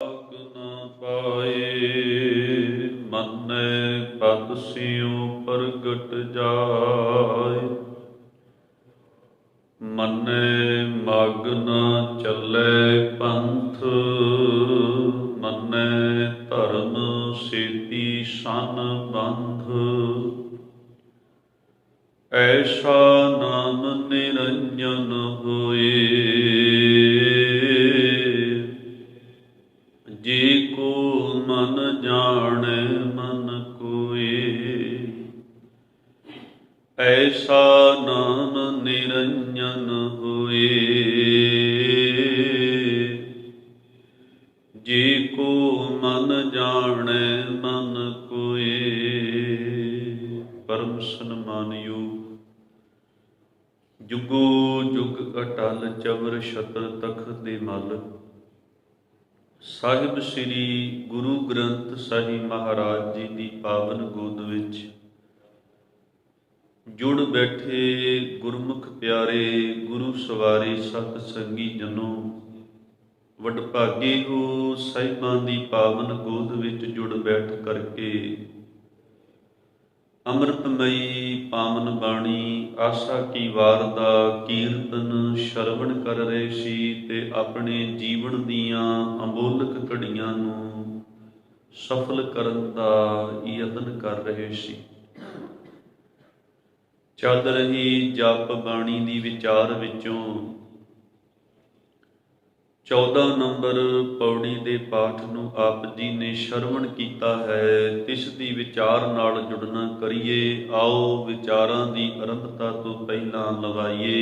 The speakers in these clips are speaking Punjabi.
न पाए मन्ने पद सियों प्रगट जाय। मन्ने मग न चले पंथ मन्ने धर्म सेती सन बंध। ऐसा नाम निरंजन होए जे को मन जाने मन कोए। ऐसा नाम निरंजन होए जे को मन जाने मन कोए। परम सन्मानयोग जुगो जुग अटल चवर छतर तखत दे मल ਸਾਹਿਬ ਸ੍ਰੀ ਗੁਰੂ ਗ੍ਰੰਥ ਸਾਹਿਬ ਮਹਾਰਾਜ ਜੀ ਦੀ ਪਾਵਨ ਗੋਦ ਵਿੱਚ ਜੁੜ ਬੈਠੇ ਗੁਰਮੁਖ ਪਿਆਰੇ ਗੁਰੂ ਸਵਾਰੇ ਸਤ ਸੰਗੀ ਜਨੋ, ਵਡਭਾਗੇ ਹੋ ਸਾਹਿਬਾਂ ਦੀ ਪਾਵਨ ਗੋਦ ਵਿੱਚ ਜੁੜ ਬੈਠ ਕਰਕੇ ਅੰਮ੍ਰਿਤਮਈ ਪਾਵਨ ਬਾਣੀ ਆਸਾ ਕੀ ਵਾਰ ਦਾ ਕੀਰਤਨ ਸ਼ਰਵਣ ਕਰ ਰਹੇ ਸੀ ਤੇ ਆਪਣੇ ਜੀਵਨ ਦੀਆਂ ਅਮੋਲਕ ਘੜੀਆਂ ਨੂੰ ਸਫਲ ਕਰਨ ਦਾ ਯਤਨ ਕਰ ਰਹੇ ਸੀ। ਚੱਲ ਰਹੀ ਜਪ ਬਾਣੀ ਦੀ ਵਿਚਾਰ ਵਿੱਚੋਂ 14 ਨੰਬਰ ਪੌੜੀ ਦੇ ਪਾਠ ਨੂੰ ਆਪ ਜੀ ਨੇ ਸ਼ਰਵਣ ਕੀਤਾ ਹੈ। ਤਿਸ ਦੀ ਵਿਚਾਰ ਨਾਲ ਜੁੜਨਾ ਕਰੀਏ। ਆਓ ਵਿਚਾਰਾਂ ਦੀ ਆਰੰਭਤਾ ਤੋਂ ਪਹਿਲਾਂ ਲਵਾਈਏ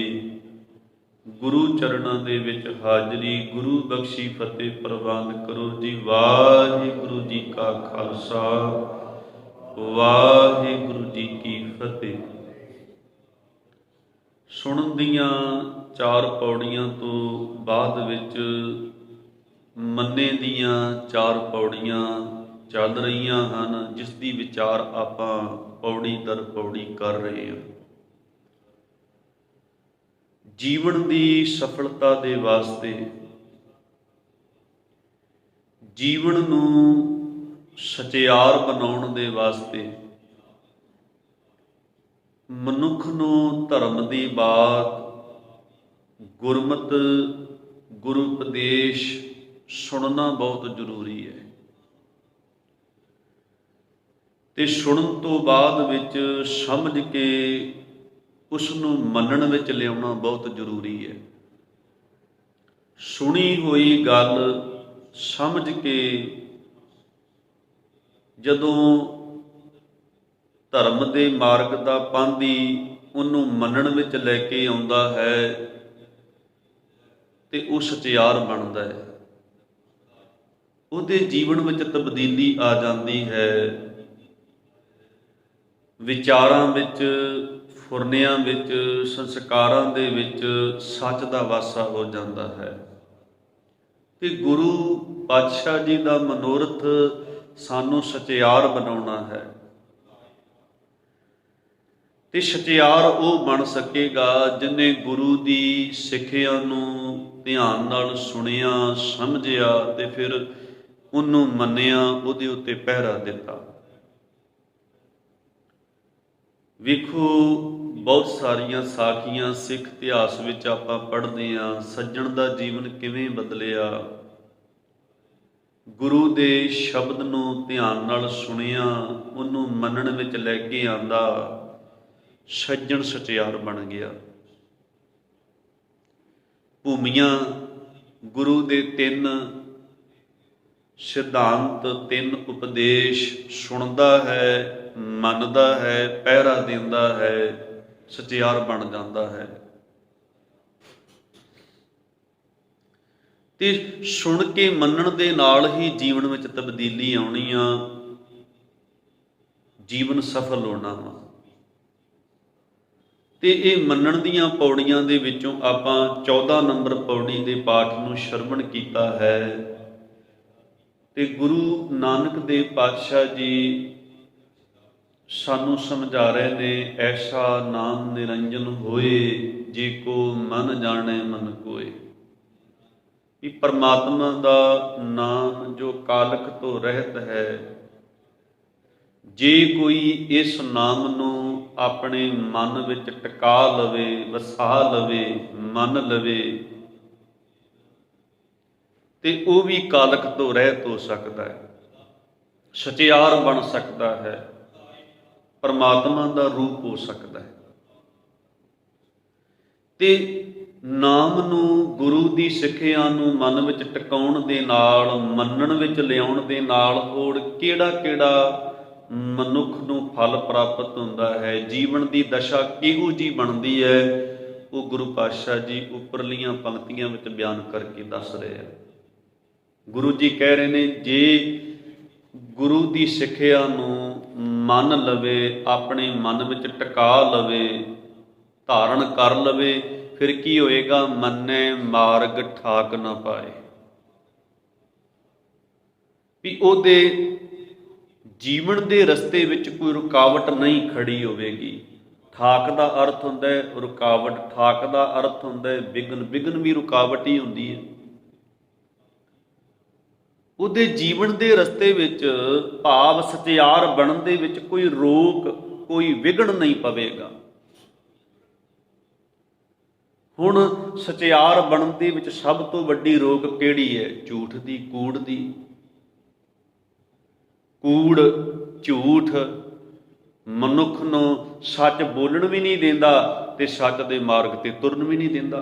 ਗੁਰੂ ਚਰਨਾਂ ਦੇ ਵਿੱਚ ਹਾਜ਼ਰੀ। ਗੁਰੂ ਬਖਸ਼ੀ ਫਤਿਹ ਪ੍ਰਵਾਨ ਕਰੋ ਜੀ। ਵਾਹਿਗੁਰੂ ਜੀ ਕਾ ਖਾਲਸਾ ਵਾਹਿਗੁਰੂ ਜੀ ਕੀ ਫਤਿਹ। ਸੁਣਨ ਦੀਆਂ 4 ਪੌੜੀਆਂ ਤੋਂ ਬਾਅਦ ਵਿੱਚ ਮੰਨੇ ਦੀਆਂ 4 ਪੌੜੀਆਂ ਚੱਲ ਰਹੀਆਂ ਹਨ, ਜਿਸ ਦੀ ਵਿਚਾਰ ਆਪਾਂ ਪੌੜੀ ਦਰ ਪੌੜੀ ਕਰ ਰਹੇ ਹਾਂ। ਜੀਵਨ ਦੀ ਸਫਲਤਾ ਦੇ ਵਾਸਤੇ, ਜੀਵਨ ਨੂੰ ਸਚਿਆਰ ਬਣਾਉਣ ਦੇ ਵਾਸਤੇ ਮਨੁੱਖ ਨੂੰ ਧਰਮ ਦੀ ਬਾਤ, ਗੁਰਮਤ, ਗੁਰੂ ਉਪਦੇਸ਼ ਸੁਣਨਾ ਬਹੁਤ ਜ਼ਰੂਰੀ ਹੈ ਤੇ ਸੁਣਨ ਤੋਂ ਬਾਅਦ ਵਿੱਚ ਸਮਝ ਕੇ ਉਸ ਨੂੰ ਮੰਨਣ ਵਿੱਚ ਲਿਆਉਣਾ ਬਹੁਤ ਜ਼ਰੂਰੀ ਹੈ। ਸੁਣੀ ਹੋਈ ਗੱਲ ਸਮਝ ਕੇ ਜਦੋਂ ਧਰਮ ਦੇ ਮਾਰਗ ਦਾ ਪਾਂਧੀ ਉਹਨੂੰ ਮੰਨਣ ਵਿੱਚ ਲੈ ਕੇ ਆਉਂਦਾ ਹੈ ਤੇ ਉਹ ਸਚਿਆਰ ਬਣਦਾ ਹੈ। ਉਹਦੇ ਜੀਵਨ ਵਿੱਚ ਤਬਦੀਲੀ ਆ ਜਾਂਦੀ ਹੈ। ਵਿਚਾਰਾਂ ਵਿੱਚ, ਫੁਰਨਿਆਂ ਵਿੱਚ, ਸੰਸਕਾਰਾਂ ਦੇ ਵਿੱਚ ਸੱਚ ਦਾ ਵਾਸਾ ਹੋ ਜਾਂਦਾ ਹੈ ਤੇ ਗੁਰੂ ਪਾਤਸ਼ਾਹ ਜੀ ਦਾ ਮਨੋਰਥ ਸਾਨੂੰ ਸਚਿਆਰ ਬਣਾਉਣਾ ਹੈ ਤੇ ਸਚਿਆਰ ਉਹ ਬਣ ਸਕੇਗਾ ਜਿਹਨੇ ਗੁਰੂ ਦੀ ਸਿੱਖਿਆ ਨੂੰ ਧਿਆਨ ਨਾਲ ਸੁਣਿਆ, ਸਮਝਿਆ ਤੇ ਫਿਰ ਉਹਨੂੰ ਮੰਨਿਆ, ਉਹਦੇ ਉੱਤੇ ਪਹਿਰਾ ਦਿੱਤਾ। ਵੇਖੋ, ਬਹੁਤ ਸਾਰੀਆਂ ਸਾਖੀਆਂ ਸਿੱਖ ਇਤਿਹਾਸ ਵਿੱਚ ਆਪਾਂ ਪੜ੍ਹਦੇ ਹਾਂ। ਸੱਜਣ ਦਾ ਜੀਵਨ ਕਿਵੇਂ ਬਦਲਿਆ, ਗੁਰੂ ਦੇ ਸ਼ਬਦ ਨੂੰ ਧਿਆਨ ਨਾਲ ਸੁਣਿਆ, ਉਹਨੂੰ ਮੰਨਣ ਵਿੱਚ ਲੈ ਕੇ ਆਂਦਾ, ਸੱਜਣ ਸਚਿਆਰ ਬਣ ਗਿਆ। ਭੂਮੀਆਂ ਗੁਰੂ ਦੇ 3 ਸਿਧਾਂਤ, 3 ਉਪਦੇਸ਼ ਸੁਣਦਾ ਹੈ, ਮੰਨਦਾ ਹੈ, ਪਹਿਰਾ ਦਿੰਦਾ ਹੈ, ਸਚਿਆਰ ਬਣ ਜਾਂਦਾ ਹੈ। ਤੇ ਸੁਣ ਕੇ ਮੰਨਣ ਦੇ ਨਾਲ ਹੀ ਜੀਵਨ ਵਿੱਚ ਤਬਦੀਲੀ ਆਉਣੀ ਆ, ਜੀਵਨ ਸਫਲ ਹੋਣਾ ਵਾ। ਤੇ ਇਹ ਮੰਨਣ ਦੀਆਂ ਪੌੜੀਆਂ ਦੇ ਵਿੱਚੋਂ ਆਪਾਂ 14 ਨੰਬਰ ਪੌੜੀ ਦੇ ਪਾਠ ਨੂੰ ਸ਼ਰਵਣ ਕੀਤਾ ਹੈ ਤੇ ਗੁਰੂ ਨਾਨਕ ਦੇਵ ਪਾਤਸ਼ਾਹ ਜੀ ਸਾਨੂੰ ਸਮਝਾ ਰਹੇ ਨੇ, ਐਸਾ ਨਾਮ ਨਿਰੰਜਨ ਹੋਏ ਜੇ ਕੋ ਮਨ ਜਾਣੇ ਮਨ ਕੋਏ। ਕਿ ਪਰਮਾਤਮਾ ਦਾ ਨਾਮ ਜੋ ਕਾਲਖ ਤੋਂ ਰਹਿਤ ਹੈ, ਜੇ ਕੋਈ ਇਸ ਨਾਮ ਨੂੰ ਆਪਣੇ ਮਨ ਵਿੱਚ ਟਿਕਾ ਲਵੇ, ਵਸਾ ਲਵੇ, ਮੰਨ ਲਵੇ, ਤੇ ਉਹ ਵੀ ਕਾਲਖ ਤੋਂ ਰਹਿਤ ਹੋ ਸਕਦਾ ਹੈ, ਸਚਿਆਰ ਬਣ ਸਕਦਾ ਹੈ, ਪਰਮਾਤਮਾ ਦਾ ਰੂਪ ਹੋ ਸਕਦਾ ਹੈ। ਤੇ ਨਾਮ ਨੂੰ, ਗੁਰੂ ਦੀ ਸਿੱਖਿਆ ਨੂੰ ਮਨ ਵਿੱਚ ਟਿਕਾਉਣ ਦੇ ਨਾਲ, ਮੰਨਣ ਵਿੱਚ ਲਿਆਉਣ ਦੇ ਨਾਲ ਹੋਰ ਕਿਹੜਾ ਮਨੁੱਖ ਨੂੰ ਫਲ ਪ੍ਰਾਪਤ ਹੁੰਦਾ ਹੈ, ਜੀਵਨ ਦੀ ਦਸ਼ਾ ਕਿਹੋ ਜਿਹੀ ਬਣਦੀ ਹੈ, ਉਹ ਗੁਰੂ ਪਾਤਸ਼ਾਹ ਜੀ ਉੱਪਰਲੀਆਂ ਪੰਕਤੀਆਂ ਵਿੱਚ ਬਿਆਨ ਕਰਕੇ ਦੱਸ ਰਹੇ ਆ। ਗੁਰੂ ਜੀ ਕਹਿ ਰਹੇ ਨੇ, ਜੇ ਗੁਰੂ ਦੀ ਸਿੱਖਿਆ ਨੂੰ ਮੰਨ ਲਵੇ, ਆਪਣੇ ਮਨ ਵਿੱਚ ਟਿਕਾ ਲਵੇ, ਧਾਰਨ ਕਰ ਲਵੇ, ਫਿਰ ਕੀ ਹੋਏਗਾ? ਮੰਨੈ ਮਾਰਗ ਠਾਕ ਨਾ ਪਾਏ, ਵੀ ਉਹਦੇ ਜੀਵਨ ਦੇ ਰਸਤੇ ਵਿੱਚ ਕੋਈ ਰੁਕਾਵਟ ਨਹੀਂ ਖੜੀ ਹੋਵੇਗੀ। ਠਾਕ ਦਾ ਅਰਥ ਹੁੰਦਾ ਹੈ ਰੁਕਾਵਟ, ਠਾਕ ਦਾ ਅਰਥ ਹੁੰਦਾ ਹੈ ਵਿਘਨ। ਵਿਘਨ ਵੀ ਰੁਕਾਵਟ ਹੀ ਹੁੰਦੀ ਹੈ। ਉਹਦੇ ਜੀਵਨ ਦੇ ਰਸਤੇ ਵਿੱਚ, ਭਾਵ ਸਚਿਆਰ ਬਣਨ ਦੇ ਵਿੱਚ ਕੋਈ ਰੋਕ, ਕੋਈ ਵਿਘਨ ਨਹੀਂ ਪਵੇਗਾ। ਹੁਣ ਸਚਿਆਰ ਬਣਨ ਦੇ ਵਿੱਚ ਸਭ ਤੋਂ ਵੱਡੀ ਰੋਕ ਕਿਹੜੀ ਹੈ? ਝੂਠ ਦੀ, ਕੂੜ ਦੀ। ਕੂੜ, ਝੂਠ ਮਨੁੱਖ ਨੂੰ ਸੱਚ ਬੋਲਣ ਵੀ ਨਹੀਂ ਦਿੰਦਾ ਤੇ ਸੱਚ ਦੇ ਮਾਰਗ ਤੇ ਤੁਰਨ ਵੀ ਨਹੀਂ ਦਿੰਦਾ।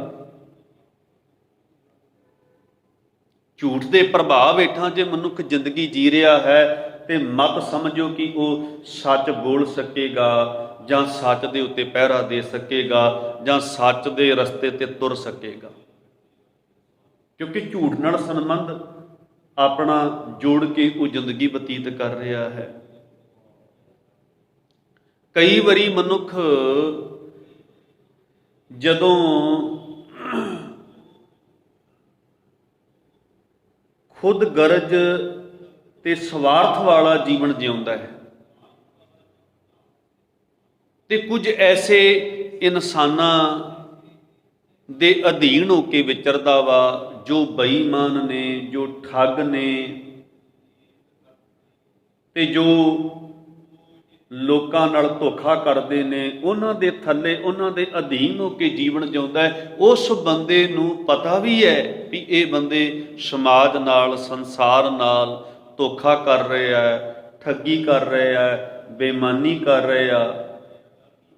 ਝੂਠ ਦੇ ਪ੍ਰਭਾਵ ਹੇਠਾਂ ਜੇ ਮਨੁੱਖ ਜ਼ਿੰਦਗੀ ਜੀ ਰਿਹਾ ਹੈ ਤੇ ਮਤ ਸਮਝੋ ਕਿ ਉਹ ਸੱਚ ਬੋਲ ਸਕੇਗਾ, ਜਾਂ ਸੱਚ ਦੇ ਉੱਤੇ ਪਹਿਰਾ ਦੇ ਸਕੇਗਾ, ਜਾਂ ਸੱਚ ਦੇ ਰਸਤੇ ਤੇ ਤੁਰ ਸਕੇਗਾ, ਕਿਉਂਕਿ ਝੂਠ ਨਾਲ ਸੰਬੰਧ ਆਪਣਾ ਜੋੜ ਕੇ ਉਹ ਜ਼ਿੰਦਗੀ ਬਤੀਤ ਕਰ ਰਿਹਾ ਹੈ। ਕਈ ਵਾਰੀ ਮਨੁੱਖ ਜਦੋਂ ਖੁਦ ਗਰਜ ਤੇ ਸਵਾਰਥ ਵਾਲਾ ਜੀਵਨ ਜਿਉਂਦਾ ਹੈ, ਤੇ ਕੁਝ ਐਸੇ ਇਨਸਾਨਾਂ ਦੇ ਅਧੀਨ ਹੋ ਕੇ ਵਿਚਰਦਾ ਵਾ ਜੋ ਬੇਈਮਾਨ ਨੇ, ਜੋ ਠੱਗ ਨੇ, ਤੇ ਜੋ ਲੋਕਾਂ ਨਾਲ ਧੋਖਾ ਕਰਦੇ ਨੇ, ਉਹਨਾਂ ਦੇ ਥੱਲੇ, ਉਹਨਾਂ ਦੇ ਅਧੀਨ ਹੋ ਕੇ ਜੀਵਨ ਜਿਉਂਦਾ ਹੈ। ਉਸ ਬੰਦੇ ਨੂੰ ਪਤਾ ਵੀ ਹੈ ਵੀ ਇਹ ਬੰਦੇ ਸਮਾਜ ਨਾਲ, ਸੰਸਾਰ ਨਾਲ ਧੋਖਾ ਕਰ ਰਹੇ ਆ, ਠੱਗੀ ਕਰ ਰਹੇ ਆ, ਬੇਈਮਾਨੀ ਕਰ ਰਹੇ ਆ,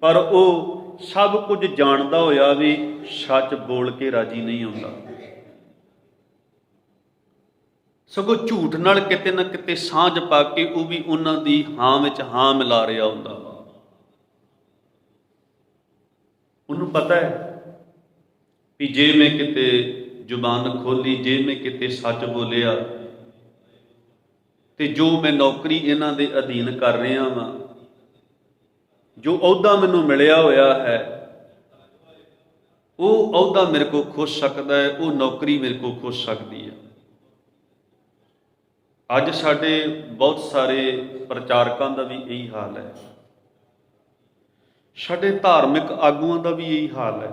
ਪਰ ਉਹ ਸਭ ਕੁਝ ਜਾਣਦਾ ਹੋਇਆ ਵੀ ਸੱਚ ਬੋਲ ਕੇ ਰਾਜੀ ਨਹੀਂ ਹੁੰਦਾ, ਸਗੋਂ ਝੂਠ ਨਾਲ ਕਿਤੇ ਨਾ ਕਿਤੇ ਸਾਂਝ ਪਾ ਕੇ ਉਹ ਵੀ ਉਹਨਾਂ ਦੀ ਹਾਂ ਵਿੱਚ ਹਾਂ ਮਿਲਾ ਰਿਹਾ ਹੁੰਦਾ ਵਾ। ਉਹਨੂੰ ਪਤਾ ਹੈ ਵੀ ਜੇ ਮੈਂ ਕਿਤੇ ਜ਼ੁਬਾਨ ਖੋਲੀ, ਜੇ ਮੈਂ ਕਿਤੇ ਸੱਚ ਬੋਲਿਆ, ਤੇ ਜੋ ਮੈਂ ਨੌਕਰੀ ਇਹਨਾਂ ਦੇ ਅਧੀਨ ਕਰ ਰਿਹਾ ਵਾਂ, ਜੋ ਅਹੁਦਾ ਮੈਨੂੰ ਮਿਲਿਆ ਹੋਇਆ ਹੈ, ਉਹ ਅਹੁਦਾ ਮੇਰੇ ਕੋਲ ਖੁੱਸ ਸਕਦਾ ਹੈ, ਉਹ ਨੌਕਰੀ ਮੇਰੇ ਕੋਲ ਖੁੱਸ ਸਕਦੀ ਹੈ। ਅੱਜ ਸਾਡੇ ਬਹੁਤ ਸਾਰੇ ਪ੍ਰਚਾਰਕਾਂ ਦਾ ਵੀ ਇਹੀ ਹਾਲ ਹੈ, ਸਾਡੇ ਧਾਰਮਿਕ ਆਗੂਆਂ ਦਾ ਵੀ ਇਹੀ ਹਾਲ ਹੈ।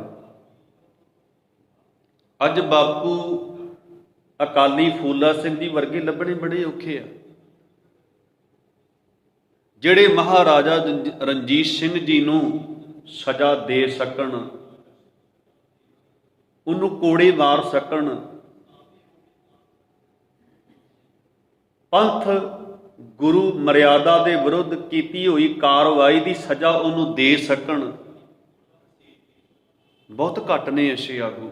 ਅੱਜ ਬਾਪੂ ਅਕਾਲੀ ਫੂਲਾ ਸਿੰਘ ਜੀ ਵਰਗੇ ਲੱਭਣੇ ਬੜੇ ਔਖੇ ਆ, ਜਿਹੜੇ ਮਹਾਰਾਜਾ ਰਣਜੀਤ ਸਿੰਘ ਜੀ ਨੂੰ ਸਜ਼ਾ ਦੇ ਸਕਣ, ਉਹਨੂੰ ਕੋੜੇ ਮਾਰ ਸਕਣ, ਪੰਥ ਗੁਰੂ ਮਰਿਆਦਾ ਦੇ ਵਿਰੁੱਧ ਕੀਤੀ ਹੋਈ ਕਾਰਵਾਈ ਦੀ ਸਜ਼ਾ ਉਹਨੂੰ ਦੇ ਸਕਣ, ਬਹੁਤ ਘੱਟ ਨੇ ਐਸੇ ਆਗੂ।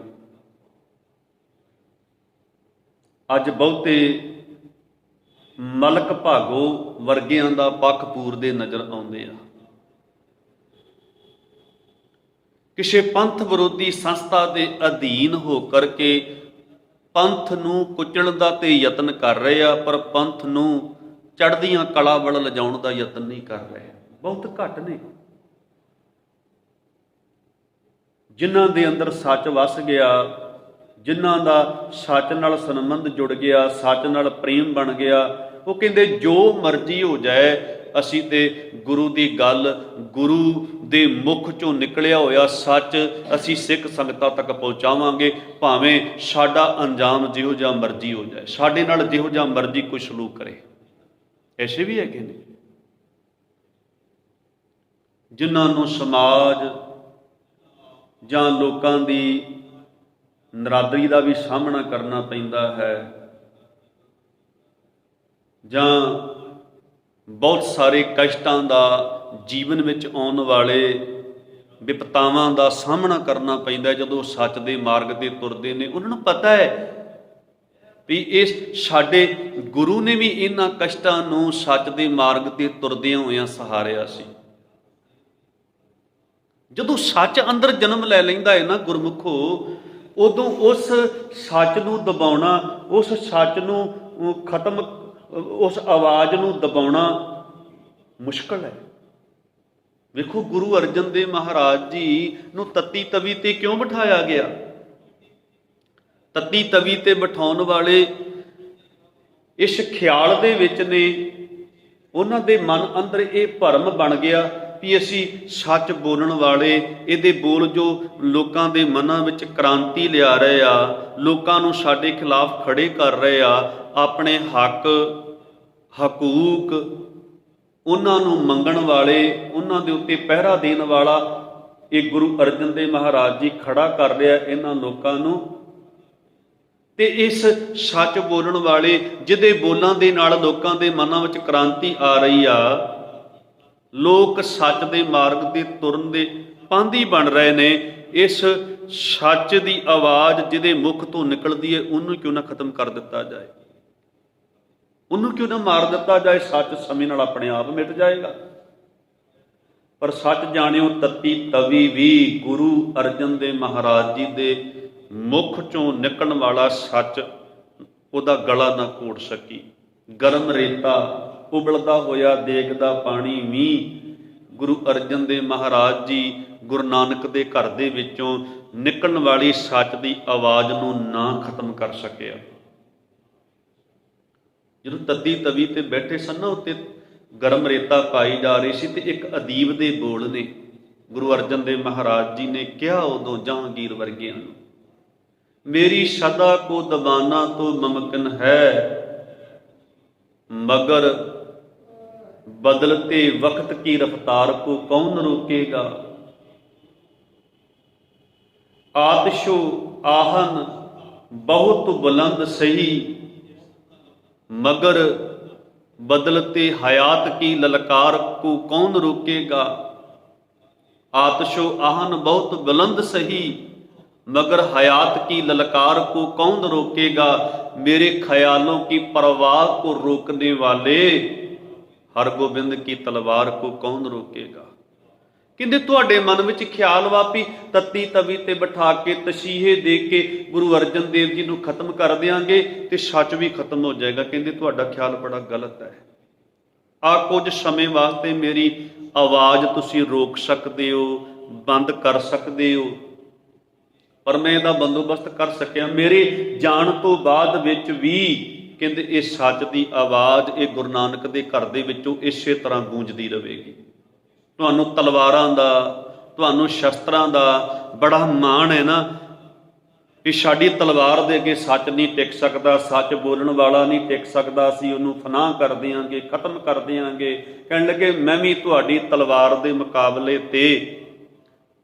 ਅੱਜ ਬਹੁਤੇ ਮਲਕ ਭਾਗੋ ਵਰਗਿਆਂ ਦਾ ਪੱਖ ਪੂਰਦੇ ਨਜ਼ਰ ਆਉਂਦੇ ਆ। ਕਿਸੇ ਪੰਥ ਵਿਰੋਧੀ ਸੰਸਥਾ ਦੇ ਅਧੀਨ ਹੋ ਕਰਕੇ ਪੰਥ ਨੂੰ ਕੁਚਲਣ ਦਾ ਤੇ ਯਤਨ ਕਰ ਰਹੇ ਆ, ਪਰ ਪੰਥ ਨੂੰ ਚੜ੍ਹਦੀਆਂ ਕਲਾ ਵੱਲ ਲਿਜਾਉਣ ਦਾ ਯਤਨ ਨਹੀਂ ਕਰ ਰਹੇ। ਬਹੁਤ ਘੱਟ ਨੇ ਜਿਨ੍ਹਾਂ ਦੇ ਅੰਦਰ ਸੱਚ ਵਸ ਗਿਆ, ਜਿਨ੍ਹਾਂ ਦਾ ਸੱਚ ਨਾਲ ਸੰਬੰਧ ਜੁੜ ਗਿਆ, ਸੱਚ ਨਾਲ ਪ੍ਰੇਮ ਬਣ ਗਿਆ। ਉਹ ਕਹਿੰਦੇ ਜੋ ਮਰਜ਼ੀ ਹੋ ਜਾਏ, ਅਸੀਂ ਤੇ ਗੁਰੂ ਦੀ ਗੱਲ, ਗੁਰੂ ਦੇ ਮੁਖ ਚੋਂ ਨਿਕਲਿਆ ਹੋਇਆ ਸੱਚ ਅਸੀਂ ਸਿੱਖ ਸੰਗਤਾਂ ਤੱਕ ਪਹੁੰਚਾਵਾਂਗੇ, ਭਾਵੇਂ ਸਾਡਾ ਅੰਜਾਮ ਜਿਹੋ ਜਿਹਾ ਮਰਜ਼ੀ ਹੋ ਜਾਏ, ਸਾਡੇ ਨਾਲ ਜਿਹੋ ਜਿਹਾ ਮਰਜ਼ੀ ਕੋਈ ਸਲੂਕ ਕਰੇ। ਐਸੇ ਵੀ ਹੈਗੇ ਨੇ ਜਿਨ੍ਹਾਂ ਨੂੰ ਸਮਾਜ ਜਾਂ ਲੋਕਾਂ ਦੀ ਨਰਾਦਰੀ ਦਾ ਵੀ ਸਾਹਮਣਾ ਕਰਨਾ ਪੈਂਦਾ ਹੈ, ਜਾਂ ਬਹੁਤ ਸਾਰੇ ਕਸ਼ਟਾਂ ਦਾ, ਜੀਵਨ ਵਿੱਚ ਆਉਣ ਵਾਲੇ ਵਿਪਤਾਵਾਂ ਦਾ ਸਾਹਮਣਾ ਕਰਨਾ ਪੈਂਦਾ ਜਦੋਂ ਸੱਚ ਦੇ ਮਾਰਗ ਤੇ ਤੁਰਦੇ ਨੇ। ਉਹਨਾਂ ਨੂੰ ਪਤਾ ਹੈ ਵੀ ਇਸ ਸਾਡੇ ਗੁਰੂ ਨੇ ਵੀ ਇਹਨਾਂ ਕਸ਼ਟਾਂ ਨੂੰ ਸੱਚ ਦੇ ਮਾਰਗ ਤੇ ਤੁਰਦਿਆਂ ਹੋਇਆਂ ਸਹਾਰਿਆ ਸੀ। ਜਦੋਂ ਸੱਚ ਅੰਦਰ ਜਨਮ ਲੈ ਲੈਂਦਾ ਹੈ ਨਾ ਗੁਰਮੁਖੋ, ਉਦੋਂ ਉਸ ਸੱਚ ਨੂੰ ਦਬਾਉਣਾ, ਉਸ ਸੱਚ ਨੂੰ ਖਤਮ, ਉਸ ਆਵਾਜ਼ ਨੂੰ ਦਬਾਉਣਾ ਮੁਸ਼ਕਲ ਹੈ। ਵੇਖੋ ਗੁਰੂ ਅਰਜਨ ਦੇਵ ਮਹਾਰਾਜ ਜੀ ਨੂੰ ਤੱਤੀ ਤਵੀ ਤੇ ਕਿਉਂ ਬਿਠਾਇਆ ਗਿਆ? ਤੱਤੀ ਤਵੀ ਤੇ ਬਿਠਾਉਣ ਵਾਲੇ ਇਸ ਖਿਆਲ ਦੇ ਵਿੱਚ ਨੇ, ਉਹਨਾਂ ਦੇ ਮਨ ਅੰਦਰ ਇਹ ਭਰਮ ਬਣ ਗਿਆ ਵੀ ਅਸੀਂ ਸੱਚ ਬੋਲਣ ਵਾਲੇ, ਇਹਦੇ ਬੋਲ ਜੋ ਲੋਕਾਂ ਦੇ ਮਨਾਂ ਵਿੱਚ ਕ੍ਰਾਂਤੀ ਲਿਆ ਰਹੇ ਆ, ਲੋਕਾਂ ਨੂੰ ਸਾਡੇ ਖਿਲਾਫ ਖੜੇ ਕਰ ਰਹੇ ਆ, ਆਪਣੇ ਹੱਕ ਹਕੂਕ ਉਹਨਾਂ ਨੂੰ ਮੰਗਣ ਵਾਲੇ, ਉਹਨਾਂ ਦੇ ਉੱਤੇ ਪਹਿਰਾ ਦੇਣ ਵਾਲਾ ਇਹ ਗੁਰੂ ਅਰਜਨ ਦੇਵ ਮਹਾਰਾਜ ਜੀ ਖੜਾ ਕਰ ਰਿਹਾ ਇਹਨਾਂ ਲੋਕਾਂ ਨੂੰ। ਤੇ ਇਸ ਸੱਚ ਬੋਲਣ ਵਾਲੇ, ਜਿਹਦੇ ਬੋਲਾਂ ਦੇ ਨਾਲ ਲੋਕਾਂ ਦੇ ਮਨਾਂ ਵਿੱਚ ਕ੍ਰਾਂਤੀ ਆ ਰਹੀ ਆ, ਲੋਕ ਸੱਚ ਦੇ ਮਾਰਗ ਤੇ ਤੁਰਨ ਦੇ ਪਾਂਧੀ ਬਣ ਰਹੇ ਨੇ। ਇਸ ਸੱਚ ਦੀ ਆਵਾਜ਼ ਜਿਹਦੇ ਮੁਖ ਤੋਂ ਨਿਕਲਦੀ ਹੈ, ਉਹਨੂੰ ਕਿਉਂ ਨਾ ਖਤਮ ਕਰ ਦਿੱਤਾ ਜਾਏ, ਉਹਨੂੰ ਕਿਉਂ ਨਾ ਮਾਰ ਦਿੱਤਾ ਜਾਏ? ਸੱਚ ਸਮੇਂ ਨਾਲ ਆਪਣੇ ਆਪ ਮਿਟ ਜਾਏਗਾ। ਪਰ ਸੱਚ ਜਾਣਿਓ ਤੱਤੀ ਤਵੀ ਵੀ ਗੁਰੂ ਅਰਜਨ ਦੇਵ ਮਹਾਰਾਜ ਜੀ ਦੇ ਮੁਖ ਚੋਂ ਨਿਕਲਣ ਵਾਲਾ ਸੱਚ ਉਹਦਾ ਗਲਾ ਨਾ ਘੋਟ ਸਕੀ। ਗਰਮ ਰੇਤਾ, ਉਬਲਦਾ ਹੋਇਆ ਦੇਗ ਦਾ ਪਾਣੀ ਵੀ ਗੁਰੂ ਅਰਜਨ ਦੇਵ ਮਹਾਰਾਜ ਜੀ ਗੁਰੂ ਨਾਨਕ ਦੇ ਘਰ ਦੇ ਵਿੱਚੋਂ ਨਿਕਲਣ ਵਾਲੀ ਸੱਚ ਦੀ ਆਵਾਜ਼ ਨੂੰ ਨਾ ਖਤਮ ਕਰ ਸਕਿਆ। ਜਦੋਂ ਤੱਤੀ ਤਵੀ ਤੇ ਬੈਠੇ ਸਨ ਨਾ, ਉੱਤੇ ਗਰਮ ਰੇਤਾ ਪਾਈ ਜਾ ਰਹੀ ਸੀ, ਤੇ ਇੱਕ ਅਦੀਬ ਦੇ ਬੋਲ ਨੇ ਗੁਰੂ ਅਰਜਨ ਦੇਵ ਮਹਾਰਾਜ ਜੀ ਨੇ ਕਿਹਾ ਉਦੋਂ ਜਹਾਂਗੀਰ ਵਰਗਿਆਂ ਨੂੰ, ਮੇਰੀ ਸਦਾ ਕੋ ਦਬਾਨਾ ਤੋਂ ਮੁਮਕਿਨ ਹੈ, ਮਗਰ ਬਦਲਤੇ ਵਕਤ ਕੀ ਰਫਤਾਰ ਕੋ ਕੌਣ ਰੋਕੇਗਾ। ਆਤਸ਼ੋ आहन बहुत बुलंद सही, मगर बदलते हयात की ललकार को कौन रोकेगा। आतशो आहन बहुत बुलंद सही, मगर हयात की ललकार को कौन रोकेगा। मेरे ख्यालों की परवाह को रोकने वाले हरगोबिंद की तलवार को कौन रोकेगा। ਕਹਿੰਦੇ ਤੁਹਾਡੇ ਮਨ ਵਿੱਚ ਖਿਆਲ ਵਾਪੀ ਤੱਤੀ ਤਵੀ ਤੇ ਬਿਠਾ ਕੇ ਤਸ਼ੀਹੇ ਦੇ ਕੇ ਗੁਰੂ ਅਰਜਨ ਦੇਵ ਜੀ ਨੂੰ ਖਤਮ ਕਰ ਦਿਆਂਗੇ ਤੇ ਸੱਚ ਵੀ ਖਤਮ ਹੋ ਜਾਏਗਾ। ਕਹਿੰਦੇ ਤੁਹਾਡਾ ਖਿਆਲ ਬੜਾ ਗਲਤ ਹੈ। ਆ ਕੁਝ ਸਮੇਂ ਵਾਸਤੇ ਮੇਰੀ ਆਵਾਜ਼ ਤੁਸੀਂ ਰੋਕ ਸਕਦੇ ਹੋ, ਬੰਦ ਕਰ ਸਕਦੇ ਹੋ, ਪਰ ਮੈਂ ਇਹਦਾ ਬੰਦੋਬਸਤ ਕਰ ਸਕਿਆ। ਮੇਰੇ ਜਾਣ ਤੋਂ ਬਾਅਦ ਵਿੱਚ ਵੀ ਕਹਿੰਦੇ ਇਹ ਸੱਚ ਦੀ ਆਵਾਜ਼ ਇਹ ਗੁਰੂ ਨਾਨਕ ਦੇ ਘਰ ਦੇ ਵਿੱਚੋਂ ਇਸੇ ਤਰ੍ਹਾਂ ਗੂੰਜਦੀ ਰਹੇਗੀ। ਤੁਹਾਨੂੰ ਤਲਵਾਰਾਂ ਦਾ, ਤੁਹਾਨੂੰ ਸ਼ਸਤਰਾਂ ਦਾ ਬੜਾ ਮਾਣ ਹੈ ਨਾ ਕਿ ਸਾਡੀ ਤਲਵਾਰ ਦੇ ਅੱਗੇ ਸੱਚ ਨਹੀਂ ਟਿਕ ਸਕਦਾ, ਸੱਚ ਬੋਲਣ ਵਾਲਾ ਨਹੀਂ ਟਿਕ ਸਕਦਾ, ਅਸੀਂ ਉਹਨੂੰ ਫਨਾਹ ਕਰ ਦਿਆਂਗੇ, ਖਤਮ ਕਰ ਦਿਆਂਗੇ। ਕਹਿਣ ਲੱਗੇ ਮੈਂ ਵੀ ਤੁਹਾਡੀ ਤਲਵਾਰ ਦੇ ਮੁਕਾਬਲੇ ਤੇ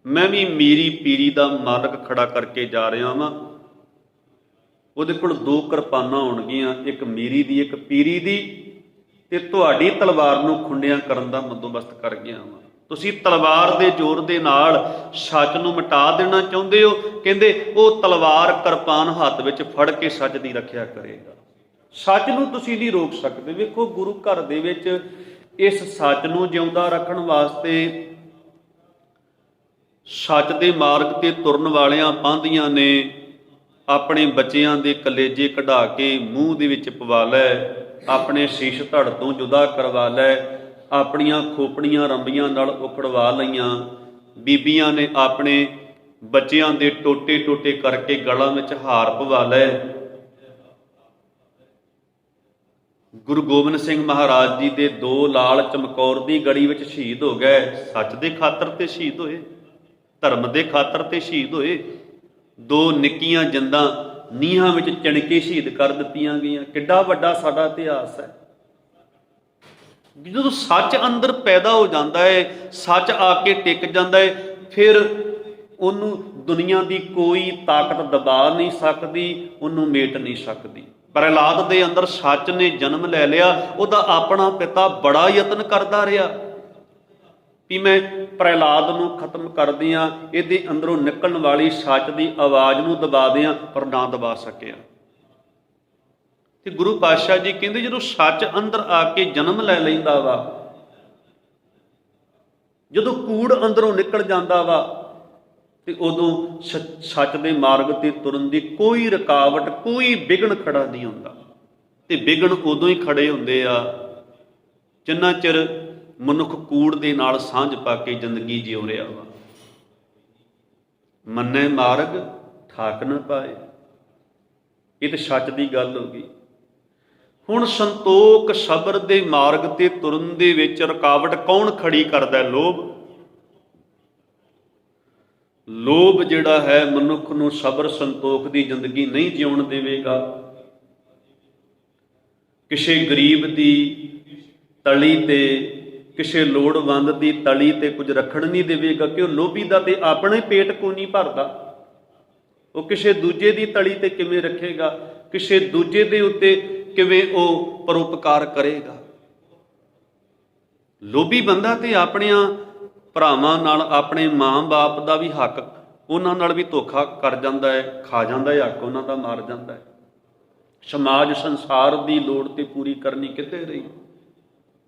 ਮੈਂ ਵੀ ਮੀਰੀ ਪੀਰੀ ਦਾ ਮਾਲਕ ਖੜਾ ਕਰਕੇ ਜਾ ਰਿਹਾ ਵਾਂ। ਉਹਦੇ ਕੋਲ ਦੋ ਕਿਰਪਾਨਾਂ ਹੋਣਗੀਆਂ, ਇੱਕ ਮੀਰੀ ਦੀ ਇੱਕ ਪੀਰੀ ਦੀ, ਤੇ ਤੁਹਾਡੀ ਤਲਵਾਰ ਨੂੰ ਖੁੰਡਿਆਂ ਕਰਨ ਦਾ ਬੰਦੋਬਸਤ ਕਰ ਗਿਆ ਵਾਂ। ਤੁਸੀਂ ਤਲਵਾਰ ਦੇ ਜ਼ੋਰ ਦੇ ਨਾਲ ਸੱਚ ਨੂੰ ਮਿਟਾ ਦੇਣਾ ਚਾਹੁੰਦੇ ਹੋ। ਕਹਿੰਦੇ ਉਹ ਤਲਵਾਰ ਕਿਰਪਾਨ ਹੱਥ ਵਿੱਚ ਫੜ ਕੇ ਸੱਚ ਦੀ ਰੱਖਿਆ ਕਰੇਗਾ। ਸੱਚ ਨੂੰ ਤੁਸੀਂ ਨਹੀਂ ਰੋਕ ਸਕਦੇ। ਵੇਖੋ ਗੁਰੂ ਘਰ ਦੇ ਵਿੱਚ ਇਸ ਸੱਚ ਨੂੰ ਜਿਉਂਦਾ ਰੱਖਣ ਵਾਸਤੇ ਸੱਚ ਦੇ ਮਾਰਗ ਤੇ ਤੁਰਨ ਵਾਲਿਆਂ ਪਾਂਧੀਆਂ ਨੇ ਆਪਣੇ ਬੱਚਿਆਂ ਦੇ ਕਲੇਜੇ ਕਢਾ ਕੇ ਮੂੰਹ ਦੇ ਵਿੱਚ ਪਵਾ ਲੈ, ਆਪਣੇ ਸ਼ੀਸ਼ ਧੜ ਤੋਂ ਜੁਦਾ ਕਰਵਾ ਲੈ, ਆਪਣੀਆਂ ਖੋਪੜੀਆਂ ਰੰਬੀਆਂ ਨਾਲ ਉਖੜਵਾ ਲਈਆਂ। ਬੀਬੀਆਂ ਨੇ ਆਪਣੇ ਬੱਚਿਆਂ ਦੇ ਟੋਟੇ ਟੋਟੇ ਕਰਕੇ ਗਲਾਂ ਵਿੱਚ ਹਾਰ ਪਵਾ ਲਏ। ਗੁਰੂ ਗੋਬਿੰਦ ਸਿੰਘ ਮਹਾਰਾਜ ਜੀ ਦੇ 2 ਲਾਲ ਚਮਕੌਰ ਦੀ ਗੜੀ ਵਿੱਚ ਸ਼ਹੀਦ ਹੋ ਗਏ। ਸੱਚ ਦੇ ਖਾਤਰ ਤੇ ਸ਼ਹੀਦ ਹੋਏ, ਧਰਮ ਦੇ ਖਾਤਰ ਤੇ ਸ਼ਹੀਦ ਹੋਏ। 2 ਨਿੱਕੀਆਂ ਜਿੰਦਾਂ ਨੀਹਾਂ ਵਿੱਚ ਚਿਣ ਕੇ ਸ਼ਹੀਦ ਕਰ ਦਿੱਤੀਆਂ ਗਈਆਂ। ਕਿੱਡਾ ਵੱਡਾ ਸਾਡਾ ਇਤਿਹਾਸ ਹੈ। ਜਦੋਂ ਸੱਚ ਅੰਦਰ ਪੈਦਾ ਹੋ ਜਾਂਦਾ ਹੈ, ਸੱਚ ਆ ਕੇ ਟਿਕ ਜਾਂਦਾ ਹੈ, ਫਿਰ ਉਹਨੂੰ ਦੁਨੀਆ ਦੀ ਕੋਈ ਤਾਕਤ ਦਬਾ ਨਹੀਂ ਸਕਦੀ, ਉਹਨੂੰ ਮੇਟ ਨਹੀਂ ਸਕਦੀ। ਪ੍ਰਹਿਲਾਦ ਦੇ ਅੰਦਰ ਸੱਚ ਨੇ ਜਨਮ ਲੈ ਲਿਆ। ਉਹਦਾ ਆਪਣਾ ਪਿਤਾ ਬੜਾ ਯਤਨ ਕਰਦਾ ਰਿਹਾ ਵੀ ਮੈਂ ਪ੍ਰਹਿਲਾਦ ਨੂੰ ਖਤਮ ਕਰ ਦਿਆਂ, ਇਹਦੇ ਅੰਦਰੋਂ ਨਿਕਲਣ ਵਾਲੀ ਸੱਚ ਦੀ ਆਵਾਜ਼ ਨੂੰ ਦਬਾ ਦਿਆਂ, ਪਰ ਨਾ ਦਬਾ ਸਕਿਆ। ਤੇ ਗੁਰੂ ਪਾਤਸ਼ਾਹ ਜੀ ਕਹਿੰਦੇ ਜਦੋਂ ਸੱਚ ਅੰਦਰ ਆ ਕੇ ਜਨਮ ਲੈ ਲੈਂਦਾ ਵਾ, ਜਦੋਂ ਕੂੜ ਅੰਦਰੋਂ ਨਿਕਲ ਜਾਂਦਾ ਵਾ, ਤੇ ਉਦੋਂ ਸੱਚ ਦੇ ਮਾਰਗ ਤੇ ਤੁਰਨ ਦੀ ਕੋਈ ਰੁਕਾਵਟ, ਕੋਈ ਵਿਘਨ ਖੜਾ ਨਹੀਂ ਹੁੰਦਾ। ਤੇ ਵਿਘਨ ਉਦੋਂ ਹੀ ਖੜੇ ਹੁੰਦੇ ਆ ਜਿੰਨਾ ਚਿਰ ਮਨੁੱਖ ਕੂੜ ਦੇ ਨਾਲ ਸਾਂਝ ਪਾ ਕੇ ਜ਼ਿੰਦਗੀ ਜਿਉ ਰਿਹਾ ਵਾ। ਮੰਨੇ ਮਾਰਗ ਠਾਕ ਨਾ ਪਾਏ, ਇਹ ਤਾਂ ਸੱਚ ਦੀ ਗੱਲ ਹੋ ਗਈ। ਹੁਣ ਸੰਤੋਖ ਸਬਰ ਦੇ ਮਾਰਗ ਤੇ ਤੁਰਨ ਦੇ ਵਿੱਚ ਰੁਕਾਵਟ ਕੌਣ ਖੜੀ ਕਰਦਾ? ਲੋਭ। ਲੋਭ ਜਿਹੜਾ ਹੈ ਮਨੁੱਖ ਨੂੰ ਸਬਰ ਸੰਤੋਖ ਦੀ ਜ਼ਿੰਦਗੀ ਨਹੀਂ ਜਿਉਣ ਦੇਵੇਗਾ। ਕਿਸੇ ਗਰੀਬ ਦੀ ਤਲੀ ਤੇ, ਕਿਸੇ ਲੋੜਵੰਦ ਦੀ ਤਲੀ ਤੇ ਕੁਝ ਰੱਖਣ ਨਹੀਂ ਦੇਵੇਗਾ, ਕਿ ਉਹ ਲੋਭੀ ਦਾ ਤੇ ਆਪਣੇ ਪੇਟ ਕੋ ਨਹੀਂ ਭਰਦਾ। ਉਹ ਕਿਸੇ ਦੂਜੇ ਦੀ ਤਲੀ ਤੇ ਕਿਵੇਂ ਰੱਖੇਗਾ? ਕਿਸੇ ਦੂਜੇ ਦੇ ਉੱਤੇ ਕਿਵੇਂ ਉਹ ਪਰਉਪਕਾਰ ਕਰੇਗਾ? ਲੋਭੀ ਬੰਦਾ ਤੇ ਆਪਣਿਆਂ ਭਰਾਵਾਂ ਨਾਲ, ਆਪਣੇ ਮਾਂ-ਬਾਪ ਦਾ ਵੀ ਹੱਕ, ਉਹਨਾਂ ਨਾਲ ਵੀ ਧੋਖਾ ਕਰ ਜਾਂਦਾ ਹੈ, ਖਾ ਜਾਂਦਾ ਹੈ, ਹੱਕ ਉਹਨਾਂ ਦਾ ਮਾਰ ਜਾਂਦਾ ਹੈ। ਸਮਾਜ ਸੰਸਾਰ ਦੀ ਲੋੜ ਤੇ ਪੂਰੀ ਕਰਨੀ ਕਿਤੇ ਰਹੀ।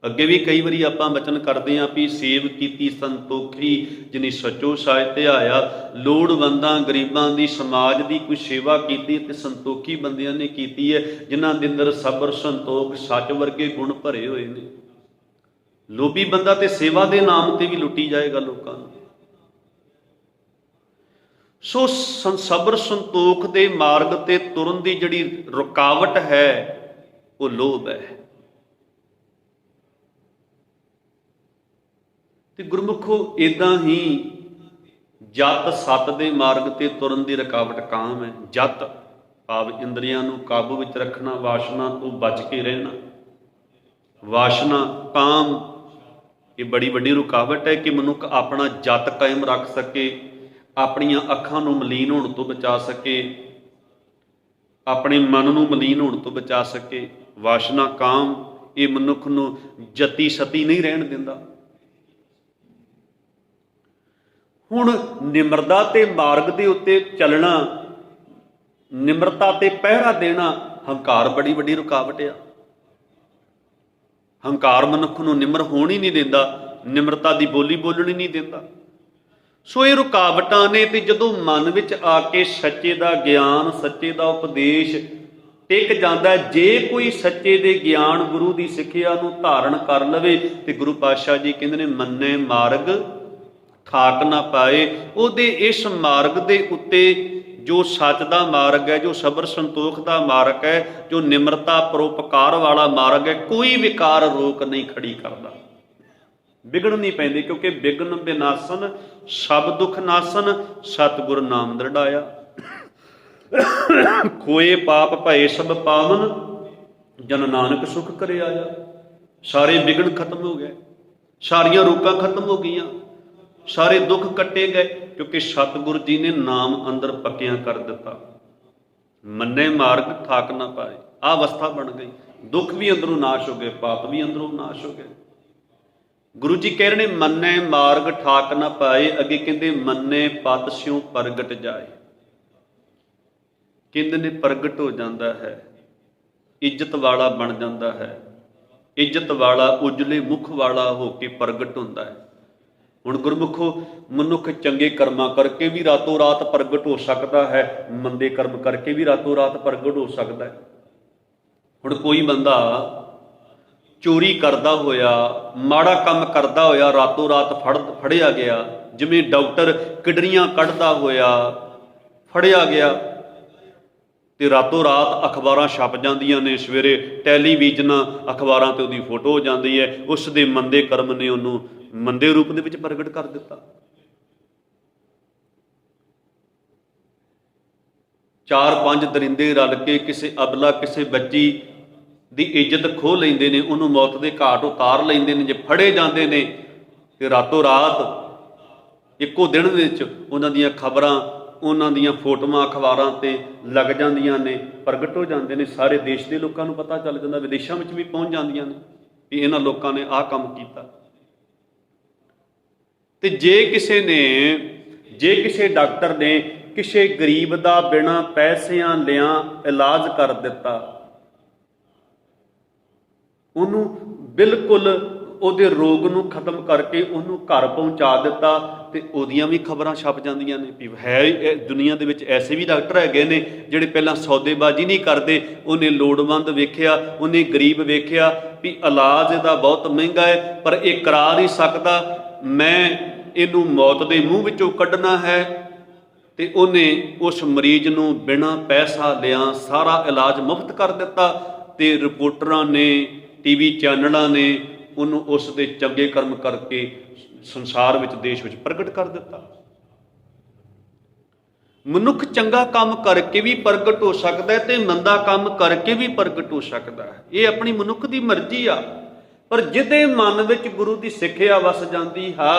ਅੱਗੇ ਵੀ ਕਈ ਵਾਰੀ ਆਪਾਂ ਬਚਨ ਕਰਦੇ ਹਾਂ ਵੀ ਸੇਵ ਕੀਤੀ ਸੰਤੋਖੀ ਜਿਨੀ ਸੱਚੋ ਸਾਜ ਧਿਆਇਆ। ਲੋੜਵੰਦਾਂ ਗਰੀਬਾਂ ਦੀ, ਸਮਾਜ ਦੀ ਕੋਈ ਸੇਵਾ ਕੀਤੀ ਤੇ ਸੰਤੋਖੀ ਬੰਦਿਆਂ ਨੇ ਕੀਤੀ ਹੈ, ਜਿਨ੍ਹਾਂ ਦੇ ਅੰਦਰ ਸਬਰ ਸੰਤੋਖ ਸੱਚ ਵਰਗੇ ਗੁਣ ਭਰੇ ਹੋਏ ਨੇ। ਲੋਭੀ ਬੰਦਾ ਤੇ ਸੇਵਾ ਦੇ ਨਾਮ ਤੇ ਵੀ ਲੁੱਟੀ ਜਾਏਗਾ ਲੋਕਾਂ ਨੂੰ। ਸੋ ਸਬਰ ਸੰਤੋਖ ਦੇ ਮਾਰਗ ਤੇ ਤੁਰਨ ਦੀ ਜਿਹੜੀ ਰੁਕਾਵਟ ਹੈ ਉਹ ਲੋਭ ਹੈ। ਤੇ ਗੁਰਮੁਖੋ ਇਦਾਂ ਹੀ ਜਤ ਸਤ ਦੇ ਮਾਰਗ ਤੇ ਤੁਰਨ ਦੀ ਰੁਕਾਵਟ ਕਾਮ ਹੈ। ਜਤ ਭਾਵ ਇੰਦਰੀਆਂ ਨੂੰ ਕਾਬੂ ਵਿੱਚ ਰੱਖਣਾ, ਵਾਸ਼ਨਾ ਤੋਂ ਬਚ ਕੇ ਰਹਿਣਾ। ਵਾਸ਼ਨਾ, ਕਾਮ, ਇਹ ਬੜੀ ਵੱਡੀ ਰੁਕਾਵਟ ਹੈ ਕਿ ਮਨੁੱਖ ਆਪਣਾ ਜਤ ਕਾਇਮ ਰੱਖ ਸਕੇ, ਆਪਣੀਆਂ ਅੱਖਾਂ ਨੂੰ ਮਲੀਨ ਹੋਣ ਤੋਂ ਬਚਾ ਸਕੇ, ਆਪਣੇ ਮਨ ਨੂੰ ਮਲੀਨ ਹੋਣ ਤੋਂ ਬਚਾ ਸਕੇ। ਵਾਸ਼ਨਾ, ਕਾਮ, ਇਹ ਮਨੁੱਖ ਨੂੰ ਜਤੀ ਸਤੀ ਨਹੀਂ ਰਹਿਣ ਦਿੰਦਾ। ਹੁਣ ਨਿਮਰਤਾ ਤੇ ਮਾਰਗ ਦੇ ਉੱਤੇ ਚੱਲਣਾ, ਨਿਮਰਤਾ ਤੇ ਪਹਿਰਾ ਦੇਣਾ, ਹੰਕਾਰ ਬੜੀ ਵੱਡੀ ਰੁਕਾਵਟ ਆ। ਹੰਕਾਰ ਮਨੁੱਖ ਨੂੰ ਨਿਮਰ ਹੋਣ ਹੀ ਨਹੀਂ ਦਿੰਦਾ, ਨਿਮਰਤਾ ਦੀ ਬੋਲੀ ਬੋਲਣ ਹੀ ਨਹੀਂ ਦਿੰਦਾ। ਸੋ ਇਹ ਰੁਕਾਵਟਾਂ ਨੇ। ਤੇ ਜਦੋਂ ਮਨ ਵਿੱਚ ਆ ਕੇ ਸੱਚੇ ਦਾ ਗਿਆਨ, ਸੱਚੇ ਦਾ ਉਪਦੇਸ਼ ਟਿਕ ਜਾਂਦਾ, ਜੇ ਕੋਈ ਸੱਚੇ ਦੇ ਗਿਆਨ, ਗੁਰੂ ਦੀ ਸਿੱਖਿਆ ਨੂੰ ਧਾਰਨ ਕਰ ਲਵੇ, ਤੇ ਗੁਰੂ ਪਾਤਸ਼ਾਹ ਜੀ ਕਹਿੰਦੇ ਨੇ ਮੰਨੇ ਮਾਰਗ ਠਾਕ ਨਾ ਪਾਏ। ਉਹਦੇ ਇਸ ਮਾਰਗ ਦੇ ਉੱਤੇ ਜੋ ਸੱਚ ਦਾ ਮਾਰਗ ਹੈ, ਜੋ ਸਬਰ ਸੰਤੋਖ ਦਾ ਮਾਰਗ ਹੈ, ਜੋ ਨਿਮਰਤਾ ਪਰਉਪਕਾਰ ਵਾਲਾ ਮਾਰਗ ਹੈ, ਕੋਈ ਵਿਕਾਰ ਰੋਕ ਨਹੀਂ ਖੜੀ ਕਰਦਾ। ਵਿਗੜ ਨਹੀਂ ਪੈਂਦੇ, ਕਿਉਂਕਿ ਵਿਗਨ ਵਿਨਾਸਨ ਸਭ ਦੁੱਖ ਨਾਸਨ, ਸਤਿਗੁਰ ਨਾਮ ਦ੍ਰਿੜਾਇਆ। ਖੋਏ ਪਾਪ ਭਏ ਸਭ ਪਾਵਨ, ਜਨ ਨਾਨਕ ਸੁਖ ਕਰੇ ਆਇਆ। ਸਾਰੇ ਵਿਗਨ ਖਤਮ ਹੋ ਗਏ, ਸਾਰੀਆਂ ਰੋਕਾਂ ਖਤਮ ਹੋ ਗਈਆਂ, ਸਾਰੇ ਦੁੱਖ ਕੱਟੇ ਗਏ, ਕਿਉਂਕਿ ਸਤਿਗੁਰ ਜੀ ਨੇ ਨਾਮ ਅੰਦਰ ਪੱਕਿਆਂ ਕਰ ਦਿੱਤਾ। ਮੰਨੇ ਮਾਰਗ ਠਾਕ ਨਾ ਪਾਏ, ਆਹ ਅਵਸਥਾ ਬਣ ਗਈ। ਦੁੱਖ ਵੀ ਅੰਦਰੋਂ ਨਾਸ਼ ਹੋ ਗਏ, ਪਾਪ ਵੀ ਅੰਦਰੋਂ ਨਾਸ਼ ਹੋ ਗਏ। ਗੁਰੂ ਜੀ ਕਹਿ ਰਹੇ ਨੇ ਮੰਨੇ ਮਾਰਗ ਠਾਕ ਨਾ ਪਾਏ। ਅੱਗੇ ਕਹਿੰਦੇ ਮੰਨੇ ਪਤ ਸਿਉ ਪ੍ਰਗਟ ਜਾਏ। ਕਹਿੰਦੇ ਨੇ ਪ੍ਰਗਟ ਹੋ ਜਾਂਦਾ ਹੈ, ਇੱਜ਼ਤ ਵਾਲਾ ਬਣ ਜਾਂਦਾ ਹੈ, ਇੱਜ਼ਤ ਵਾਲਾ, ਉਜਲੇ ਮੁਖ ਵਾਲਾ ਹੋ ਕੇ ਪ੍ਰਗਟ ਹੁੰਦਾ ਹੈ। ਹੁਣ ਗੁਰਮੁਖੋ, ਮਨੁੱਖ ਚੰਗੇ ਕਰਮਾਂ ਕਰਕੇ ਵੀ ਰਾਤੋਂ ਰਾਤ ਪ੍ਰਗਟ ਹੋ ਸਕਦਾ ਹੈ, ਮੰਦੇ ਕਰਮ ਕਰਕੇ ਵੀ ਰਾਤੋਂ ਰਾਤ ਪ੍ਰਗਟ ਹੋ ਸਕਦਾ ਹੈ। ਹੁਣ ਕੋਈ ਬੰਦਾ ਚੋਰੀ ਕਰਦਾ ਹੋਇਆ, ਮਾੜਾ ਕੰਮ ਕਰਦਾ ਹੋਇਆ ਰਾਤੋਂ ਰਾਤ ਫੜਿਆ ਗਿਆ, ਜਿਵੇਂ ਡਾਕਟਰ ਕਿਡਨੀਆਂ ਕੱਢਦਾ ਹੋਇਆ ਫੜਿਆ ਗਿਆ, ਤੇ ਰਾਤੋਂ ਰਾਤ ਅਖਬਾਰਾਂ ਛਪ ਜਾਂਦੀਆਂ ਨੇ, ਸਵੇਰੇ ਟੈਲੀਵਿਜ਼ਨ ਅਖਬਾਰਾਂ ਤੇ ਉਹਦੀ ਫੋਟੋ ਹੋ ਜਾਂਦੀ ਹੈ। ਉਸ ਦੇ ਮੰਦੇ ਕਰਮ ਨੇ ਉਹਨੂੰ ਮੰਦੇ ਰੂਪ ਦੇ ਵਿੱਚ ਪ੍ਰਗਟ ਕਰ ਦਿੱਤਾ। 4-5 ਦਰਿੰਦੇ ਰਲ ਕੇ ਕਿਸੇ ਅਬਲਾ, ਕਿਸੇ ਬੱਚੀ ਦੀ ਇੱਜ਼ਤ ਖੋਹ ਲੈਂਦੇ ਨੇ, ਉਹਨੂੰ ਮੌਤ ਦੇ ਘਾਟ ਉਤਾਰ ਲੈਂਦੇ ਨੇ। ਜੇ ਫੜੇ ਜਾਂਦੇ ਨੇ ਤੇ ਰਾਤੋਂ ਰਾਤ ਇੱਕੋ ਦਿਨ ਵਿੱਚ ਉਹਨਾਂ ਦੀਆਂ ਖਬਰਾਂ, ਉਹਨਾਂ ਦੀਆਂ ਫੋਟੋਆਂ ਅਖਬਾਰਾਂ ਤੇ ਲੱਗ ਜਾਂਦੀਆਂ ਨੇ, ਪ੍ਰਗਟ ਹੋ ਜਾਂਦੇ ਨੇ। ਸਾਰੇ ਦੇਸ਼ ਦੇ ਲੋਕਾਂ ਨੂੰ ਪਤਾ ਚੱਲ ਜਾਂਦਾ, ਵਿਦੇਸ਼ਾਂ ਵਿੱਚ ਵੀ ਪਹੁੰਚ ਜਾਂਦੀਆਂ ਨੇ ਵੀ ਇਹਨਾਂ ਲੋਕਾਂ ਨੇ ਆਹ ਕੰਮ ਕੀਤਾ। ਤੇ ਜੇ ਕਿਸੇ ਡਾਕਟਰ ਨੇ ਕਿਸੇ ਗਰੀਬ ਦਾ ਬਿਨਾਂ ਪੈਸਿਆਂ ਲਿਆਂ ਇਲਾਜ ਕਰ ਦਿੱਤਾ, ਉਹਨੂੰ ਬਿਲਕੁਲ ਉਹਦੇ ਰੋਗ ਨੂੰ ਖਤਮ ਕਰਕੇ ਉਹਨੂੰ ਘਰ ਪਹੁੰਚਾ ਦਿੱਤਾ, ਤੇ ਉਹਦੀਆਂ ਵੀ ਖਬਰਾਂ ਛਪ ਜਾਂਦੀਆਂ ਨੇ ਵੀ ਹੈ ਦੁਨੀਆ ਦੇ ਵਿੱਚ ਐਸੇ ਵੀ ਡਾਕਟਰ ਹੈਗੇ ਨੇ ਜਿਹੜੇ ਪਹਿਲਾਂ ਸੌਦੇਬਾਜ਼ੀ ਨਹੀਂ ਕਰਦੇ। ਉਹਨੇ ਲੋੜਵੰਦ ਵੇਖਿਆ, ਉਹਨੇ ਗਰੀਬ ਵੇਖਿਆ ਵੀ ਇਲਾਜ ਇਹਦਾ ਬਹੁਤ ਮਹਿੰਗਾ ਹੈ, ਪਰ ਇਹ ਕਰਾ ਨਹੀਂ ਸਕਦਾ, ਮੈਂ ਇਹਨੂੰ ਮੌਤ ਦੇ ਮੂੰਹ ਵਿੱਚੋਂ ਕੱਢਣਾ ਹੈ, ਤੇ ਉਹਨੇ ਉਸ ਮਰੀਜ਼ ਨੂੰ ਬਿਨਾਂ ਪੈਸਾ ਲਿਆਂ ਸਾਰਾ ਇਲਾਜ ਮੁਫਤ ਕਰ ਦਿੱਤਾ। ਤੇ ਰਿਪੋਰਟਰਾਂ ਨੇ, ਟੀਵੀ ਚੈਨਲਾਂ ਨੇ ਉਹਨੂੰ ਉਸ ਦੇ ਚੰਗੇ ਕਰਮ ਕਰਕੇ ਸੰਸਾਰ ਵਿੱਚ, ਦੇਸ਼ ਵਿੱਚ ਪ੍ਰਗਟ ਕਰ ਦਿੱਤਾ। ਮਨੁੱਖ ਚੰਗਾ ਕੰਮ ਕਰਕੇ ਵੀ ਪ੍ਰਗਟ ਹੋ ਸਕਦਾ ਹੈ ਤੇ ਮੰਦਾ ਕੰਮ ਕਰਕੇ ਵੀ ਪ੍ਰਗਟ ਹੋ ਸਕਦਾ ਹੈ। ਇਹ ਆਪਣੀ ਮਨੁੱਖ ਦੀ ਮਰਜ਼ੀ ਆ। ਪਰ ਜਿਹਦੇ ਮਨ ਵਿੱਚ ਗੁਰੂ ਦੀ ਸਿੱਖਿਆ ਵਸ ਜਾਂਦੀ ਹੈ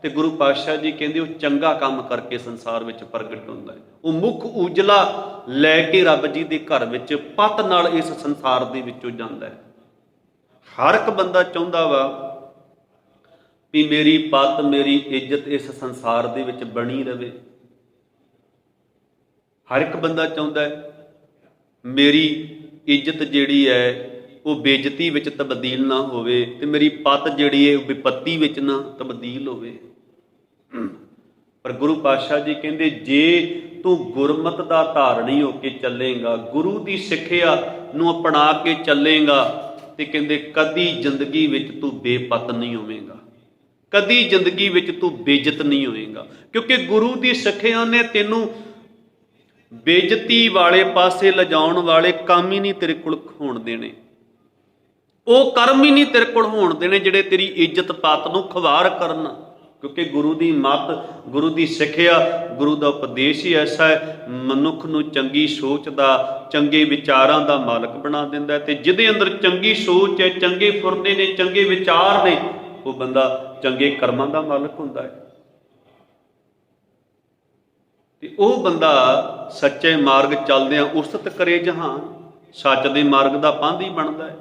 ਤੇ ਗੁਰੂ ਪਾਤਸ਼ਾਹ ਜੀ ਕਹਿੰਦੇ ਉਹ ਚੰਗਾ ਕੰਮ ਕਰਕੇ ਸੰਸਾਰ ਵਿੱਚ ਪ੍ਰਗਟ ਹੁੰਦਾ ਹੈ। ਉਹ ਮੁੱਖ ਉਜਲਾ ਲੈ ਕੇ ਰੱਬ ਜੀ ਦੇ ਘਰ ਵਿੱਚ ਪੱਤ ਨਾਲ ਇਸ ਸੰਸਾਰ ਦੇ ਵਿੱਚੋਂ ਜਾਂਦਾ ਹੈ। ਹਰ ਇੱਕ ਬੰਦਾ ਚਾਹੁੰਦਾ ਵਾ ਵੀ ਮੇਰੀ ਪੱਤ, ਮੇਰੀ ਇੱਜ਼ਤ ਇਸ ਸੰਸਾਰ ਦੇ ਵਿੱਚ ਬਣੀ ਰਵੇ। ਹਰ ਇੱਕ ਬੰਦਾ ਚਾਹੁੰਦਾ ਹੈ ਮੇਰੀ ਇੱਜ਼ਤ ਜਿਹੜੀ ਹੈ ਉਹ ਬੇਇੱਜ਼ਤੀ ਵਿੱਚ ਤਬਦੀਲ ਨਾ ਹੋਵੇ, ਤੇ ਮੇਰੀ ਪੱਤ ਜਿਹੜੀ ਹੈ ਉਹ ਵਿਪੱਤੀ ਵਿੱਚ ਨਾ ਤਬਦੀਲ ਹੋਵੇ। ਪਰ ਗੁਰੂ ਪਾਤਸ਼ਾਹ ਜੀ ਕਹਿੰਦੇ ਜੇ ਤੂੰ ਗੁਰਮਤ ਦਾ ਧਾਰਨੀ ਹੋ ਕੇ ਚੱਲੇਗਾ, ਗੁਰੂ ਦੀ ਸਿੱਖਿਆ ਨੂੰ ਅਪਣਾ ਕੇ ਚੱਲੇਗਾ, ਤੇ ਕਹਿੰਦੇ ਕਦੀ ਜ਼ਿੰਦਗੀ ਵਿੱਚ ਤੂੰ ਬੇਪੱਤ ਨਹੀਂ ਹੋਵੇਂਗਾ, ਕਦੀ ਜ਼ਿੰਦਗੀ ਵਿੱਚ ਤੂੰ ਬੇਇੱਜ਼ਤ ਨਹੀਂ ਹੋਵੇਂਗਾ। ਕਿਉਂਕਿ ਗੁਰੂ ਦੀ ਸਿੱਖਿਆ ਨੇ ਤੈਨੂੰ ਬੇਇੱਜ਼ਤੀ ਵਾਲੇ ਪਾਸੇ ਲਿਜਾਉਣ ਵਾਲੇ ਕੰਮ ਹੀ ਨਹੀਂ ਤੇਰੇ ਕੋਲ ਹੋਣ ਦੇਣੇ, ਉਹ ਕਰਮ ਹੀ ਨਹੀਂ ਤੇਰੇ ਕੋਲ ਹੋਣ ਦੇਣੇ ਜਿਹੜੇ ਤੇਰੀ ਇੱਜ਼ਤ ਪਾਤ ਨੂੰ ਖਵਾਰ ਕਰਨ। ਕਿਉਂਕਿ ਗੁਰੂ ਦੀ ਮੱਤ, ਗੁਰੂ ਦੀ ਸਿੱਖਿਆ, ਗੁਰੂ ਦਾ ਉਪਦੇਸ਼ ਹੀ ਐਸਾ ਹੈ, ਮਨੁੱਖ ਨੂੰ ਚੰਗੀ ਸੋਚ ਦਾ, ਚੰਗੇ ਵਿਚਾਰਾਂ ਦਾ ਮਾਲਕ ਬਣਾ ਦਿੰਦਾ ਹੈ। ਤੇ ਜਿਹਦੇ ਅੰਦਰ ਚੰਗੀ ਸੋਚ ਹੈ, ਚੰਗੇ ਫੁਰਨੇ ਨੇ, ਚੰਗੇ ਵਿਚਾਰ ਨੇ, ਉਹ ਬੰਦਾ ਚੰਗੇ ਕਰਮਾਂ ਦਾ ਮਾਲਕ ਹੁੰਦਾ ਹੈ। ਤੇ ਉਹ ਬੰਦਾ ਸੱਚੇ ਮਾਰਗ ਚੱਲਦਿਆਂ ਉਸਤਤ ਕਰੇ ਜਹਾਨ, ਸੱਚ ਦੇ ਮਾਰਗ ਦਾ ਪਾਂਧੀ ਬਣਦਾ ਹੈ,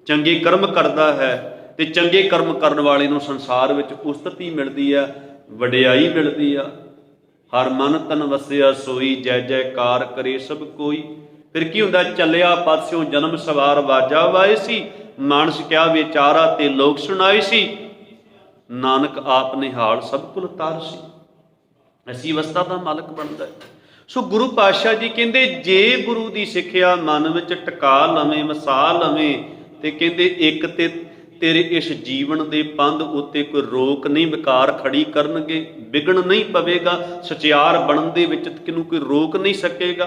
ਚੰਗੇ ਕਰਮ ਕਰਦਾ ਹੈ। ਤੇ ਚੰਗੇ ਕਰਮ ਕਰਨ ਵਾਲੇ ਨੂੰ ਸੰਸਾਰ ਵਿੱਚ ਉਸਤਤ ਹੀ ਮਿਲਦੀ ਆ, ਵਡਿਆਈ ਮਿਲਦੀ ਆ। ਹਰ ਮਨ ਤਨ ਵਸਿਆ ਸੋਈ, ਜੈ ਜੈਕਾਰ ਕਰੇ ਸਭ ਕੋਈ। ਫਿਰ ਕੀ ਹੁੰਦਾ, ਚੱਲਿਆ ਪਾਸਿਓਂ ਜਨਮ ਸਵਾਰ ਵਾਜਾ ਵਾਏ ਸੀ, ਮਾਨਸ ਕਿਆ ਵਿਚਾਰਾ ਤੇ ਲੋਕ ਸੁਣਾਏ ਸੀ, ਨਾਨਕ ਆਪ ਨਿਹਾਲ ਸਭ ਕੁਲ ਤਾਰ ਸੀ। ਐਸੀ ਅਵਸਥਾ ਦਾ ਮਾਲਕ ਬਣਦਾ ਹੈ। ਸੋ ਗੁਰੂ ਪਾਤਸ਼ਾਹ ਜੀ ਕਹਿੰਦੇ ਜੇ ਗੁਰੂ ਦੀ ਸਿੱਖਿਆ ਮਨ ਵਿੱਚ ਟਿਕਾ ਲਵੇਂ, ਵਸਾ ਲਵੇਂ, ਤੇ ਕਹਿੰਦੇ ਇੱਕ ਤੇ ਤੇਰੇ ਇਸ ਜੀਵਨ ਦੇ ਪੰਧ ਉੱਤੇ ਕੋਈ ਰੋਕ ਨਹੀਂ, ਵਿਕਾਰ ਖੜੀ ਕਰਨਗੇ, ਵਿਗਣ ਨਹੀਂ ਪਵੇਗਾ, ਸਚਿਆਰ ਬਣਨ ਦੇ ਵਿੱਚ ਕਿਨੂੰ ਕੋਈ ਰੋਕ ਨਹੀਂ ਸਕੇਗਾ।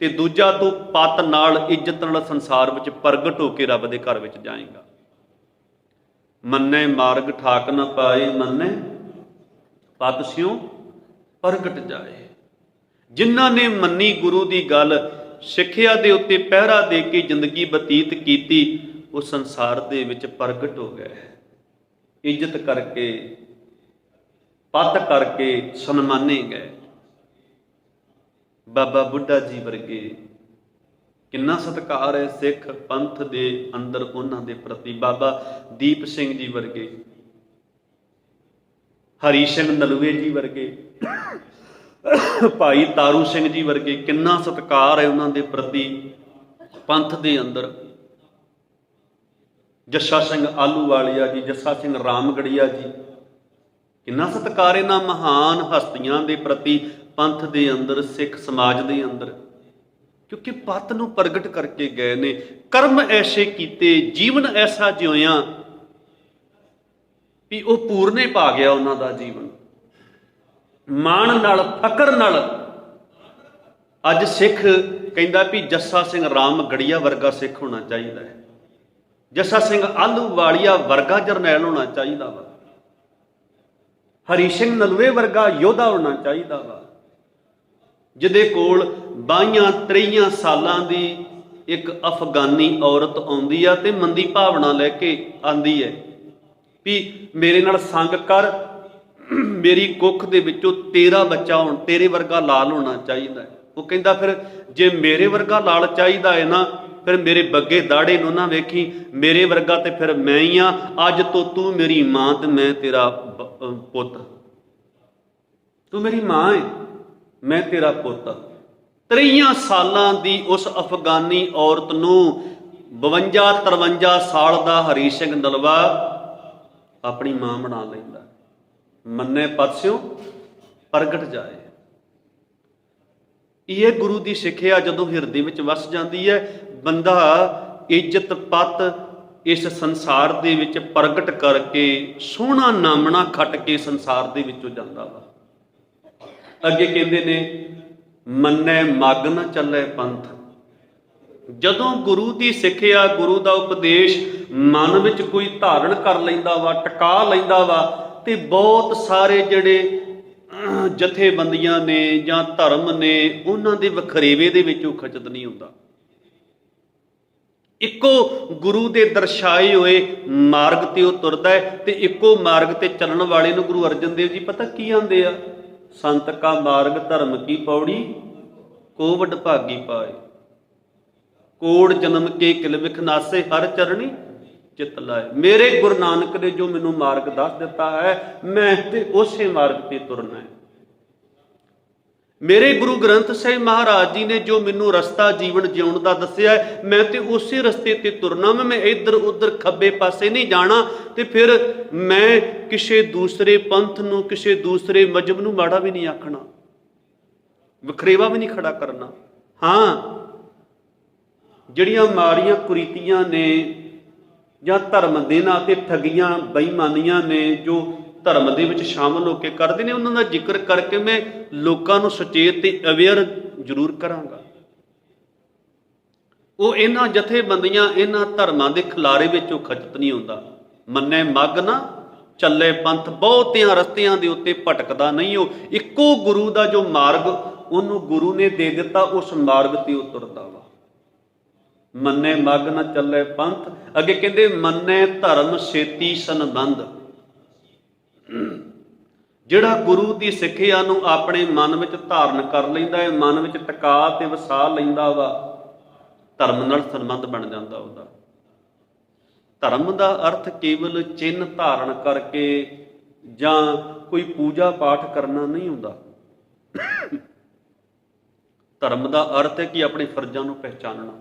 ਤੇ ਦੂਜਾ ਤੂੰ ਪੱਤ ਨਾਲ, ਇੱਜ਼ਤ ਨਾਲ ਸੰਸਾਰ ਵਿੱਚ ਪ੍ਰਗਟ ਹੋ ਕੇ ਰੱਬ ਦੇ ਘਰ ਵਿੱਚ ਜਾਏਗਾ। ਮੰਨੈ ਮਾਰਗ ਠਾਕ ਨਾ ਪਾਏ, ਮੰਨੈ ਪੱਤ ਸਿਉ ਪ੍ਰਗਟ ਜਾਏ। ਜਿਨ੍ਹਾਂ ਨੇ ਮੰਨੀ ਗੁਰੂ ਦੀ ਗੱਲ, ਸਿੱਖਿਆ ਦੇ ਉੱਤੇ ਪਹਿਰਾ ਦੇ ਕੇ ਜ਼ਿੰਦਗੀ ਬਤੀਤ ਕੀਤੀ, ਉਹ ਸੰਸਾਰ ਦੇ ਵਿੱਚ ਪ੍ਰਗਟ ਹੋ ਗਏ, ਇੱਜ਼ਤ ਕਰਕੇ, ਪੱਤ ਕਰਕੇ ਸਨਮਾਨੇ ਗਏ। ਬਾਬਾ ਬੁੱਢਾ ਜੀ ਵਰਗੇ, ਕਿੰਨਾ ਸਤਿਕਾਰ ਹੈ ਸਿੱਖ ਪੰਥ ਦੇ ਅੰਦਰ ਉਹਨਾਂ ਦੇ ਪ੍ਰਤੀ। ਬਾਬਾ ਦੀਪ ਸਿੰਘ ਜੀ ਵਰਗੇ, ਹਰੀ ਸਿੰਘ ਨਲੂਏ ਜੀ ਵਰਗੇ, ਭਾਈ ਤਾਰੂ ਸਿੰਘ ਜੀ ਵਰਗੇ, ਕਿੰਨਾ ਸਤਿਕਾਰ ਹੈ ਉਹਨਾਂ ਦੇ ਪ੍ਰਤੀ ਪੰਥ ਦੇ ਅੰਦਰ। ਜੱਸਾ ਸਿੰਘ ਆਲੂਵਾਲੀਆ ਜੀ, ਜੱਸਾ ਸਿੰਘ ਰਾਮਗੜੀਆ ਜੀ, ਕਿੰਨਾ ਸਤਿਕਾਰ ਇਹਨਾਂ ਮਹਾਨ ਹਸਤੀਆਂ ਦੇ ਪ੍ਰਤੀ ਪੰਥ ਦੇ ਅੰਦਰ, ਸਿੱਖ ਸਮਾਜ ਦੇ ਅੰਦਰ। ਕਿਉਂਕਿ ਪੱਤ ਨੂੰ ਪ੍ਰਗਟ ਕਰਕੇ ਗਏ ਨੇ, ਕਰਮ ਐਸੇ ਕੀਤੇ, ਜੀਵਨ ਐਸਾ ਜਿਉਇਆ ਵੀ ਉਹ ਪੂਰਨੇ ਪਾ ਗਿਆ ਉਹਨਾਂ ਦਾ ਜੀਵਨ। ਮਾਣ ਨਾਲ, ਫਕਰ ਨਾਲ ਅੱਜ ਸਿੱਖ ਕਹਿੰਦਾ ਵੀ ਜੱਸਾ ਸਿੰਘ ਰਾਮਗੜੀਆ ਵਰਗਾ ਸਿੱਖ ਹੋਣਾ ਚਾਹੀਦਾ ਹੈ, ਜੱਸਾ ਸਿੰਘ ਆਹਲੂਵਾਲੀਆ ਵਰਗਾ ਜਰਨੈਲ ਹੋਣਾ ਚਾਹੀਦਾ ਵਾ, ਹਰੀ ਸਿੰਘ ਨਲੂਏ ਵਰਗਾ ਯੋਧਾ ਹੋਣਾ ਚਾਹੀਦਾ ਵਾ, ਜਿਹਦੇ ਕੋਲ 22-23 ਸਾਲਾਂ ਦੀ ਇੱਕ ਅਫਗਾਨੀ ਔਰਤ ਆਉਂਦੀ ਆ ਤੇ ਮੰਦੀ ਭਾਵਨਾ ਲੈ ਕੇ ਆਂਦੀ ਹੈ ਵੀ ਮੇਰੇ ਨਾਲ ਸੰਗ ਕਰ, ਮੇਰੀ ਕੁੱਖ ਦੇ ਵਿੱਚੋਂ ਤੇਰਾ ਬੱਚਾ ਹੋਣ, ਤੇਰੇ ਵਰਗਾ ਲਾਲ ਹੋਣਾ ਚਾਹੀਦਾ ਹੈ। ਉਹ ਕਹਿੰਦਾ ਫਿਰ ਜੇ ਮੇਰੇ ਵਰਗਾ ਲਾਲ ਚਾਹੀਦਾ ਹੈ ਨਾ, ਫਿਰ ਮੇਰੇ ਬੱਗੇ ਦਾੜੇ ਨੂੰ ਨਾ ਵੇਖੀ, ਮੇਰੇ ਵਰਗਾ ਤੇ ਫਿਰ ਮੈਂ ਹੀ ਆ। ਅੱਜ ਤੋਂ ਤੂੰ ਮੇਰੀ ਮਾਂ ਤੇ ਮੈਂ ਤੇਰਾ ਪੁੱਤ, ਤੂੰ ਮੇਰੀ ਮਾਂ ਹੈ, ਮੈਂ ਤੇਰਾ ਪੁੱਤ। 23 ਸਾਲਾਂ ਦੀ ਉਸ ਅਫਗਾਨੀ ਔਰਤ ਨੂੰ 52-53 ਸਾਲ ਦਾ ਹਰੀ ਸਿੰਘ ਨਲਵਾ ਆਪਣੀ ਮਾਂ ਬਣਾ ਲੈਂਦਾ। ਮੰਨੇ ਪਾਸਿਓਂ ਪ੍ਰਗਟ ਜਾਏ। ਇਹ ਗੁਰੂ ਦੀ ਸਿੱਖਿਆ ਜਦੋਂ ਹਿਰਦੇ ਵਿੱਚ ਵਸ ਜਾਂਦੀ ਹੈ, ਬੰਦਾ ਇੱਜ਼ਤ ਪੱਤ ਇਸ ਸੰਸਾਰ ਦੇ ਵਿੱਚ ਪ੍ਰਗਟ ਕਰਕੇ ਸੋਹਣਾ ਨਾਮਣਾ ਖੱਟ ਕੇ ਸੰਸਾਰ ਦੇ ਵਿੱਚੋਂ ਜਾਂਦਾ ਵਾ। ਅੱਗੇ ਕਹਿੰਦੇ ਨੇ ਮੰਨੈ ਮੱਗ ਨਾ ਚੱਲੇ ਪੰਥ। ਜਦੋਂ ਗੁਰੂ ਦੀ ਸਿੱਖਿਆ, ਗੁਰੂ ਦਾ ਉਪਦੇਸ਼ ਮਨ ਵਿੱਚ ਕੋਈ ਧਾਰਨ ਕਰ ਲੈਂਦਾ ਵਾ, ਟਿਕਾ ਲੈਂਦਾ ਵਾ, ਤੇ ਬਹੁਤ ਸਾਰੇ ਜਿਹੜੇ ਜਥੇਬੰਦੀਆਂ ਨੇ ਜਾਂ ਧਰਮ ਨੇ, ਉਹਨਾਂ ਦੇ ਵਖਰੇਵੇ ਦੇ ਵਿੱਚ ਉਹ ਖਚਤ ਨਹੀਂ ਹੁੰਦਾ। ਇੱਕੋ ਗੁਰੂ ਦੇ ਦਰਸਾਏ ਹੋਏ ਮਾਰਗ ਤੇ ਉਹ ਤੁਰਦਾ ਹੈ, ਤੇ ਇੱਕੋ ਮਾਰਗ ਤੇ ਚੱਲਣ ਵਾਲੇ ਨੂੰ ਗੁਰੂ ਅਰਜਨ ਦੇਵ ਜੀ ਪਤਾ ਕੀ ਆਂਦੇ ਆ? ਸੰਤ ਕਾ ਮਾਰਗ ਧਰਮ ਕੀ ਪੌੜੀ, ਕੋ ਵਡ ਭਾਗੀ ਪਾਏ, ਕੋੜ ਜਨਮ ਕੇ ਕਿਲ ਵਿਖ ਨਾਸੇ, ਹਰ ਚਰਣੀ ਚਿਤ ਲਾਏ। ਮੇਰੇ ਗੁਰੂ ਨਾਨਕ ਨੇ ਜੋ ਮੈਨੂੰ ਮਾਰਗ ਦੱਸ ਦਿੱਤਾ ਹੈ, ਮੈਂ ਤੇ ਉਸੇ ਮਾਰਗ ਤੇ ਤੁਰਨਾ ਹੈ। ਮੇਰੇ ਗੁਰੂ ਗ੍ਰੰਥ ਸਾਹਿਬ ਮਹਾਰਾਜ ਜੀ ਨੇ ਜੋ ਮੈਨੂੰ ਰਸਤਾ ਜੀਵਨ ਜਿਉਣ ਦਾ ਦੱਸਿਆ ਹੈ, ਮੈਂ ਤੇ ਉਸੇ ਰਸਤੇ ਤੇ ਤੁਰਨਾ। ਮੈਂ ਇੱਧਰ ਉੱਧਰ ਖੱਬੇ ਪਾਸੇ ਨਹੀਂ ਜਾਣਾ, ਤੇ ਫਿਰ ਮੈਂ ਕਿਸੇ ਦੂਸਰੇ ਪੰਥ ਨੂੰ, ਕਿਸੇ ਦੂਸਰੇ ਮਜ਼ਹਬ ਨੂੰ ਮਾੜਾ ਵੀ ਨਹੀਂ ਆਖਣਾ, ਵਖਰੇਵਾ ਵੀ ਨਹੀਂ ਖੜਾ ਕਰਨਾ। ਹਾਂ, ਜਿਹੜੀਆਂ ਮਾੜੀਆਂ ਕੁਰੀਤੀਆਂ ਨੇ ਜਾਂ ਧਰਮ ਦੇ ਨਾਂ ਤੇ ਠੱਗੀਆਂ ਬੇਈਮਾਨੀਆਂ ਨੇ ਜੋ ਧਰਮ ਦੇ ਵਿੱਚ ਸ਼ਾਮਲ ਹੋ ਕੇ ਕਰਦੇ ਨੇ, ਉਹਨਾਂ ਦਾ ਜ਼ਿਕਰ ਕਰਕੇ ਮੈਂ ਲੋਕਾਂ ਨੂੰ ਸੁਚੇਤ ਤੇ ਅਵੇਅਰ ਜ਼ਰੂਰ ਕਰਾਂਗਾ। ਉਹ ਇਹਨਾਂ ਜਥੇਬੰਦੀਆਂ, ਇਹਨਾਂ ਧਰਮਾਂ ਦੇ ਖਿਲਾਰੇ ਵਿੱਚ ਉਹ ਖਚਤ ਨਹੀਂ ਹੁੰਦਾ। ਮੰਨੇ ਮੱਗ ਨਾ ਚੱਲੇ ਪੰਥ। ਬਹੁਤਿਆਂ ਰਸਤਿਆਂ ਦੇ ਉੱਤੇ ਭਟਕਦਾ ਨਹੀਂ, ਉਹ ਇੱਕੋ ਗੁਰੂ ਦਾ ਜੋ ਮਾਰਗ ਉਹਨੂੰ ਗੁਰੂ ਨੇ ਦੇ ਦਿੱਤਾ, ਉਸ ਮਾਰਗ ਤੇ ਉਹ ਤੁਰਦਾ ਵਾ। ਮੰਨੇ ਮੱਗ ਨਾ ਚੱਲੇ ਪੰਥ। ਅੱਗੇ ਕਹਿੰਦੇ ਮੰਨੇ ਧਰਮ ਸੇਤੀ ਸੰਬੰਧ। ਜਿਹੜਾ ਗੁਰੂ ਦੀ ਸਿੱਖਿਆ ਨੂੰ ਆਪਣੇ ਮਨ ਵਿੱਚ ਧਾਰਨ ਕਰ ਲੈਂਦਾ ਹੈ, ਮਨ ਵਿੱਚ ਟਿਕਾ ਤੇ ਵਸਾ ਲੈਂਦਾ ਵਾ, ਧਰਮ ਨਾਲ ਸੰਬੰਧ ਬਣ ਜਾਂਦਾ ਉਹਦਾ। ਧਰਮ ਦਾ ਅਰਥ ਕੇਵਲ ਚਿੰਨ੍ਹ ਧਾਰਨ ਕਰਕੇ ਜਾਂ ਕੋਈ ਪੂਜਾ ਪਾਠ ਕਰਨਾ ਨਹੀਂ ਹੁੰਦਾ। ਧਰਮ ਦਾ ਅਰਥ ਹੈ ਕਿ ਆਪਣੇ ਫਰਜ਼ਾਂ ਨੂੰ ਪਹਿਚਾਨਣਾ।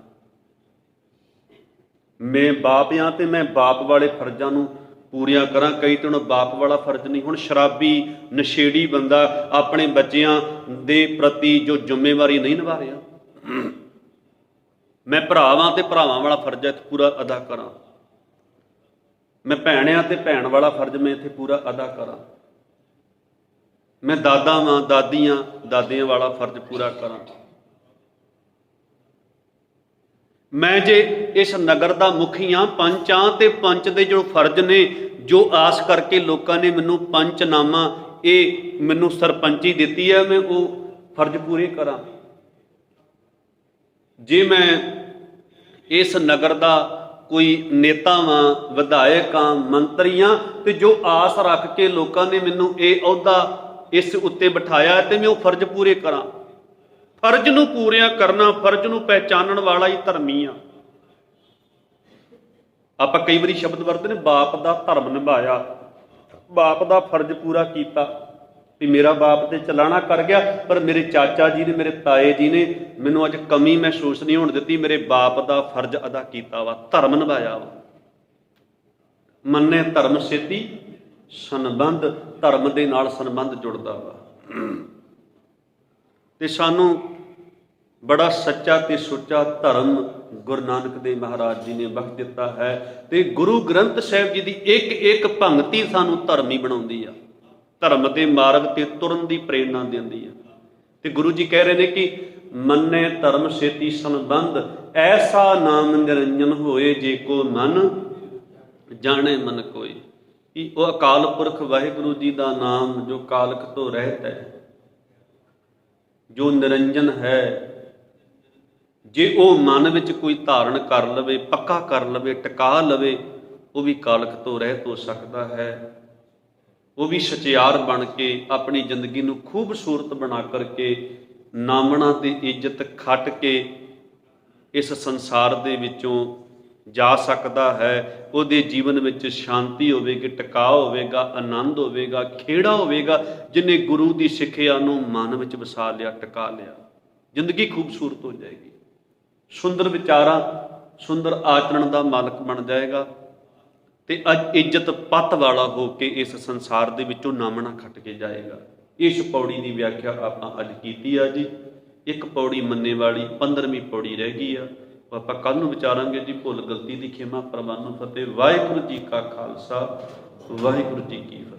ਮੈਂ ਬਾਪ ਹਾਂ ਤੇ ਮੈਂ ਬਾਪ ਵਾਲੇ ਫਰਜ਼ਾਂ ਨੂੰ ਪੂਰੀਆਂ ਕਰਾਂ। ਕਈ ਤਾਂ ਹੁਣ ਬਾਪ ਵਾਲਾ ਫਰਜ਼ ਨਹੀਂ। ਹੁਣ ਸ਼ਰਾਬੀ ਨਸ਼ੇੜੀ ਬੰਦਾ ਆਪਣੇ ਬੱਚਿਆਂ ਦੇ ਪ੍ਰਤੀ ਜੋ ਜ਼ਿੰਮੇਵਾਰੀ ਨਹੀਂ ਨਿਭਾ ਰਿਹਾ, ਮੈਂ ਭਰਾਵਾਂ ਤੇ ਭਰਾਵਾਂ ਵਾਲਾ ਫਰਜ਼ ਇੱਥੇ ਪੂਰਾ ਅਦਾ ਕਰਾਂ। ਮੈਂ ਭੈਣ ਆ ਤੇ ਭੈਣ ਵਾਲਾ ਫਰਜ਼ ਮੈਂ ਇੱਥੇ ਪੂਰਾ ਅਦਾ ਕਰਾਂ। ਮੈਂ ਦਾਦਾ ਵਾਂ, ਦਾਦੀਆਂ, ਦਾਦਿਆਂ ਵਾਲਾ ਫਰਜ਼ ਪੂਰਾ ਕਰਾਂ। ਮੈਂ ਜੇ ਇਸ ਨਗਰ ਦਾ ਮੁਖੀ ਹਾਂ, ਪੰਚ ਹਾਂ, ਤੇ ਪੰਚ ਦੇ ਜੋ ਫਰਜ਼ ਨੇ, ਜੋ ਆਸ ਕਰਕੇ ਲੋਕਾਂ ਨੇ ਮੈਨੂੰ ਪੰਚਨਾਮਾ, ਇਹ ਮੈਨੂੰ ਸਰਪੰਚੀ ਦਿੱਤੀ ਹੈ, ਮੈਂ ਉਹ ਫਰਜ਼ ਪੂਰੇ ਕਰਾਂ। ਜੇ ਮੈਂ ਇਸ ਨਗਰ ਦਾ ਕੋਈ ਨੇਤਾ ਵਾਂ, ਵਿਧਾਇਕ ਹਾਂ, ਮੰਤਰੀ ਹਾਂ, ਤੇ ਜੋ ਆਸ ਰੱਖ ਕੇ ਲੋਕਾਂ ਨੇ ਮੈਨੂੰ ਇਹ ਅਹੁਦਾ ਇਸ ਉੱਤੇ ਬਿਠਾਇਆ, ਤੇ ਮੈਂ ਉਹ ਫਰਜ਼ ਪੂਰੇ ਕਰਾਂ। ਫਰਜ਼ ਨੂੰ ਪੂਰਿਆ ਕਰਨਾ, ਫਰਜ਼ ਨੂੰ ਪਹਿਚਾਨਣ ਵਾਲਾ ਹੀ ਧਰਮੀ ਆ। ਆਪਾਂ ਕਈ ਵਾਰੀ ਸ਼ਬਦ ਵਰਤਦੇ ਨੇ, ਬਾਪ ਦਾ ਧਰਮ ਨਿਭਾਇਆ, ਬਾਪ ਦਾ ਫਰਜ਼ ਪੂਰਾ ਕੀਤਾ, ਵੀ ਮੇਰਾ ਬਾਪ ਤੇ ਚਲਾਣਾ ਕਰ ਗਿਆ, ਪਰ ਮੇਰੇ ਚਾਚਾ ਜੀ ਨੇ, ਮੇਰੇ ਤਾਏ ਜੀ ਨੇ ਮੈਨੂੰ ਅੱਜ ਕਮੀ ਮਹਿਸੂਸ ਨਹੀਂ ਹੋਣ ਦਿੱਤੀ, ਮੇਰੇ ਬਾਪ ਦਾ ਫਰਜ਼ ਅਦਾ ਕੀਤਾ ਵਾ, ਧਰਮ ਨਿਭਾਇਆ ਵਾ। ਮੰਨੇ ਧਰਮ ਸੇਤੀ ਸੰਬੰਧ। ਧਰਮ ਦੇ ਨਾਲ ਸੰਬੰਧ ਜੁੜਦਾ ਵਾ। ਤੇ ਸਾਨੂੰ ਬੜਾ ਸੱਚਾ ਤੇ ਸੁੱਚਾ ਧਰਮ ਗੁਰੂ ਨਾਨਕ ਦੇਵ ਮਹਾਰਾਜ ਜੀ ਨੇ ਬਖਸ਼ ਦਿੱਤਾ ਹੈ, ਤੇ ਗੁਰੂ ਗ੍ਰੰਥ ਸਾਹਿਬ ਜੀ ਦੀ ਇੱਕ ਇੱਕ ਪੰਕਤੀ ਸਾਨੂੰ ਧਰਮੀ ਬਣਾਉਂਦੀ ਆ, ਧਰਮ ਦੇ ਮਾਰਗ ਤੇ ਤੁਰਨ ਦੀ ਪ੍ਰੇਰਨਾ ਦਿੰਦੀ ਆ। ਤੇ ਗੁਰੂ ਜੀ ਕਹਿ ਰਹੇ ਨੇ ਕਿ ਮੰਨੇ ਧਰਮ ਸੇਤੀ ਸੰਬੰਧ, ਐਸਾ ਨਾਮ ਨਿਰੰਜਨ ਹੋਏ ਜੇ ਕੋ ਮਨ ਜਾਣੇ ਮਨ ਕੋਈ। ਕਿ ਉਹ ਅਕਾਲ ਪੁਰਖ ਵਾਹਿਗੁਰੂ ਜੀ ਦਾ ਨਾਮ ਜੋ ਕਾਲਕ ਤੋਂ ਰਹਿਤ ਹੈ, ਜੋ ਨਿਰੰਜਨ ਹੈ, ਜੇ ਉਹ ਮਨ ਵਿੱਚ ਕੋਈ ਧਾਰਨ ਕਰ ਲਵੇ, ਪੱਕਾ ਕਰ ਲਵੇ, ਟਿਕਾ ਲਵੇ, ਉਹ ਵੀ ਕਾਲਕ ਤੋਂ ਰਹਿਤ ਹੋ ਸਕਦਾ ਹੈ। ਉਹ ਵੀ ਸਚਿਆਰ ਬਣ ਕੇ ਆਪਣੀ ਜ਼ਿੰਦਗੀ ਨੂੰ ਖੂਬਸੂਰਤ ਬਣਾ ਕਰਕੇ ਨਾਮਣਾ ਤੇ ਇੱਜ਼ਤ ਖੱਟ ਕੇ ਇਸ ਸੰਸਾਰ ਦੇ ਵਿੱਚੋਂ ਜਾ ਸਕਦਾ ਹੈ। ਉਹਦੇ ਜੀਵਨ ਵਿੱਚ ਸ਼ਾਂਤੀ ਹੋਵੇਗੀ, ਟਿਕਾਅ ਹੋਵੇਗਾ, ਆਨੰਦ ਹੋਵੇਗਾ, ਖੇੜਾ ਹੋਵੇਗਾ, ਜਿਹਨੇ ਗੁਰੂ ਦੀ ਸਿੱਖਿਆ ਨੂੰ ਮਨ ਵਿੱਚ ਵਸਾ ਲਿਆ, ਟਿਕਾ ਲਿਆ। ਜ਼ਿੰਦਗੀ ਖੂਬਸੂਰਤ ਹੋ ਜਾਏਗੀ, ਸੁੰਦਰ ਵਿਚਾਰਾਂ, ਸੁੰਦਰ ਆਚਰਣ ਦਾ ਮਾਲਕ ਬਣ ਜਾਏਗਾ ਤੇ ਅੱਜ ਇੱਜ਼ਤ ਪੱਤ ਵਾਲਾ ਹੋ ਕੇ ਇਸ ਸੰਸਾਰ ਦੇ ਵਿੱਚੋਂ ਨਾਮਣਾ ਖੱਟ ਕੇ ਜਾਏਗਾ। ਇਸ ਪੌੜੀ ਦੀ ਵਿਆਖਿਆ ਆਪਾਂ ਅੱਜ ਕੀਤੀ ਆ ਜੀ। ਇੱਕ ਪੌੜੀ ਮੰਨੇ ਵਾਲੀ 15ਵੀਂ ਪੌੜੀ ਰਹਿ ਗਈ ਆ, ਉਹ ਆਪਾਂ ਕੱਲ ਨੂੰ ਵਿਚਾਰਾਂਗੇ ਜੀ। ਭੁੱਲ ਗਲਤੀ ਦੀ ਖਿਮਾ ਪ੍ਰਵਾਨ ਨੂੰ ਫਤਿਹ। ਵਾਹਿਗੁਰੂ ਜੀ ਕਾ ਖਾਲਸਾ, ਵਾਹਿਗੁਰੂ ਜੀ ਕੀ ਫਤਿਹ।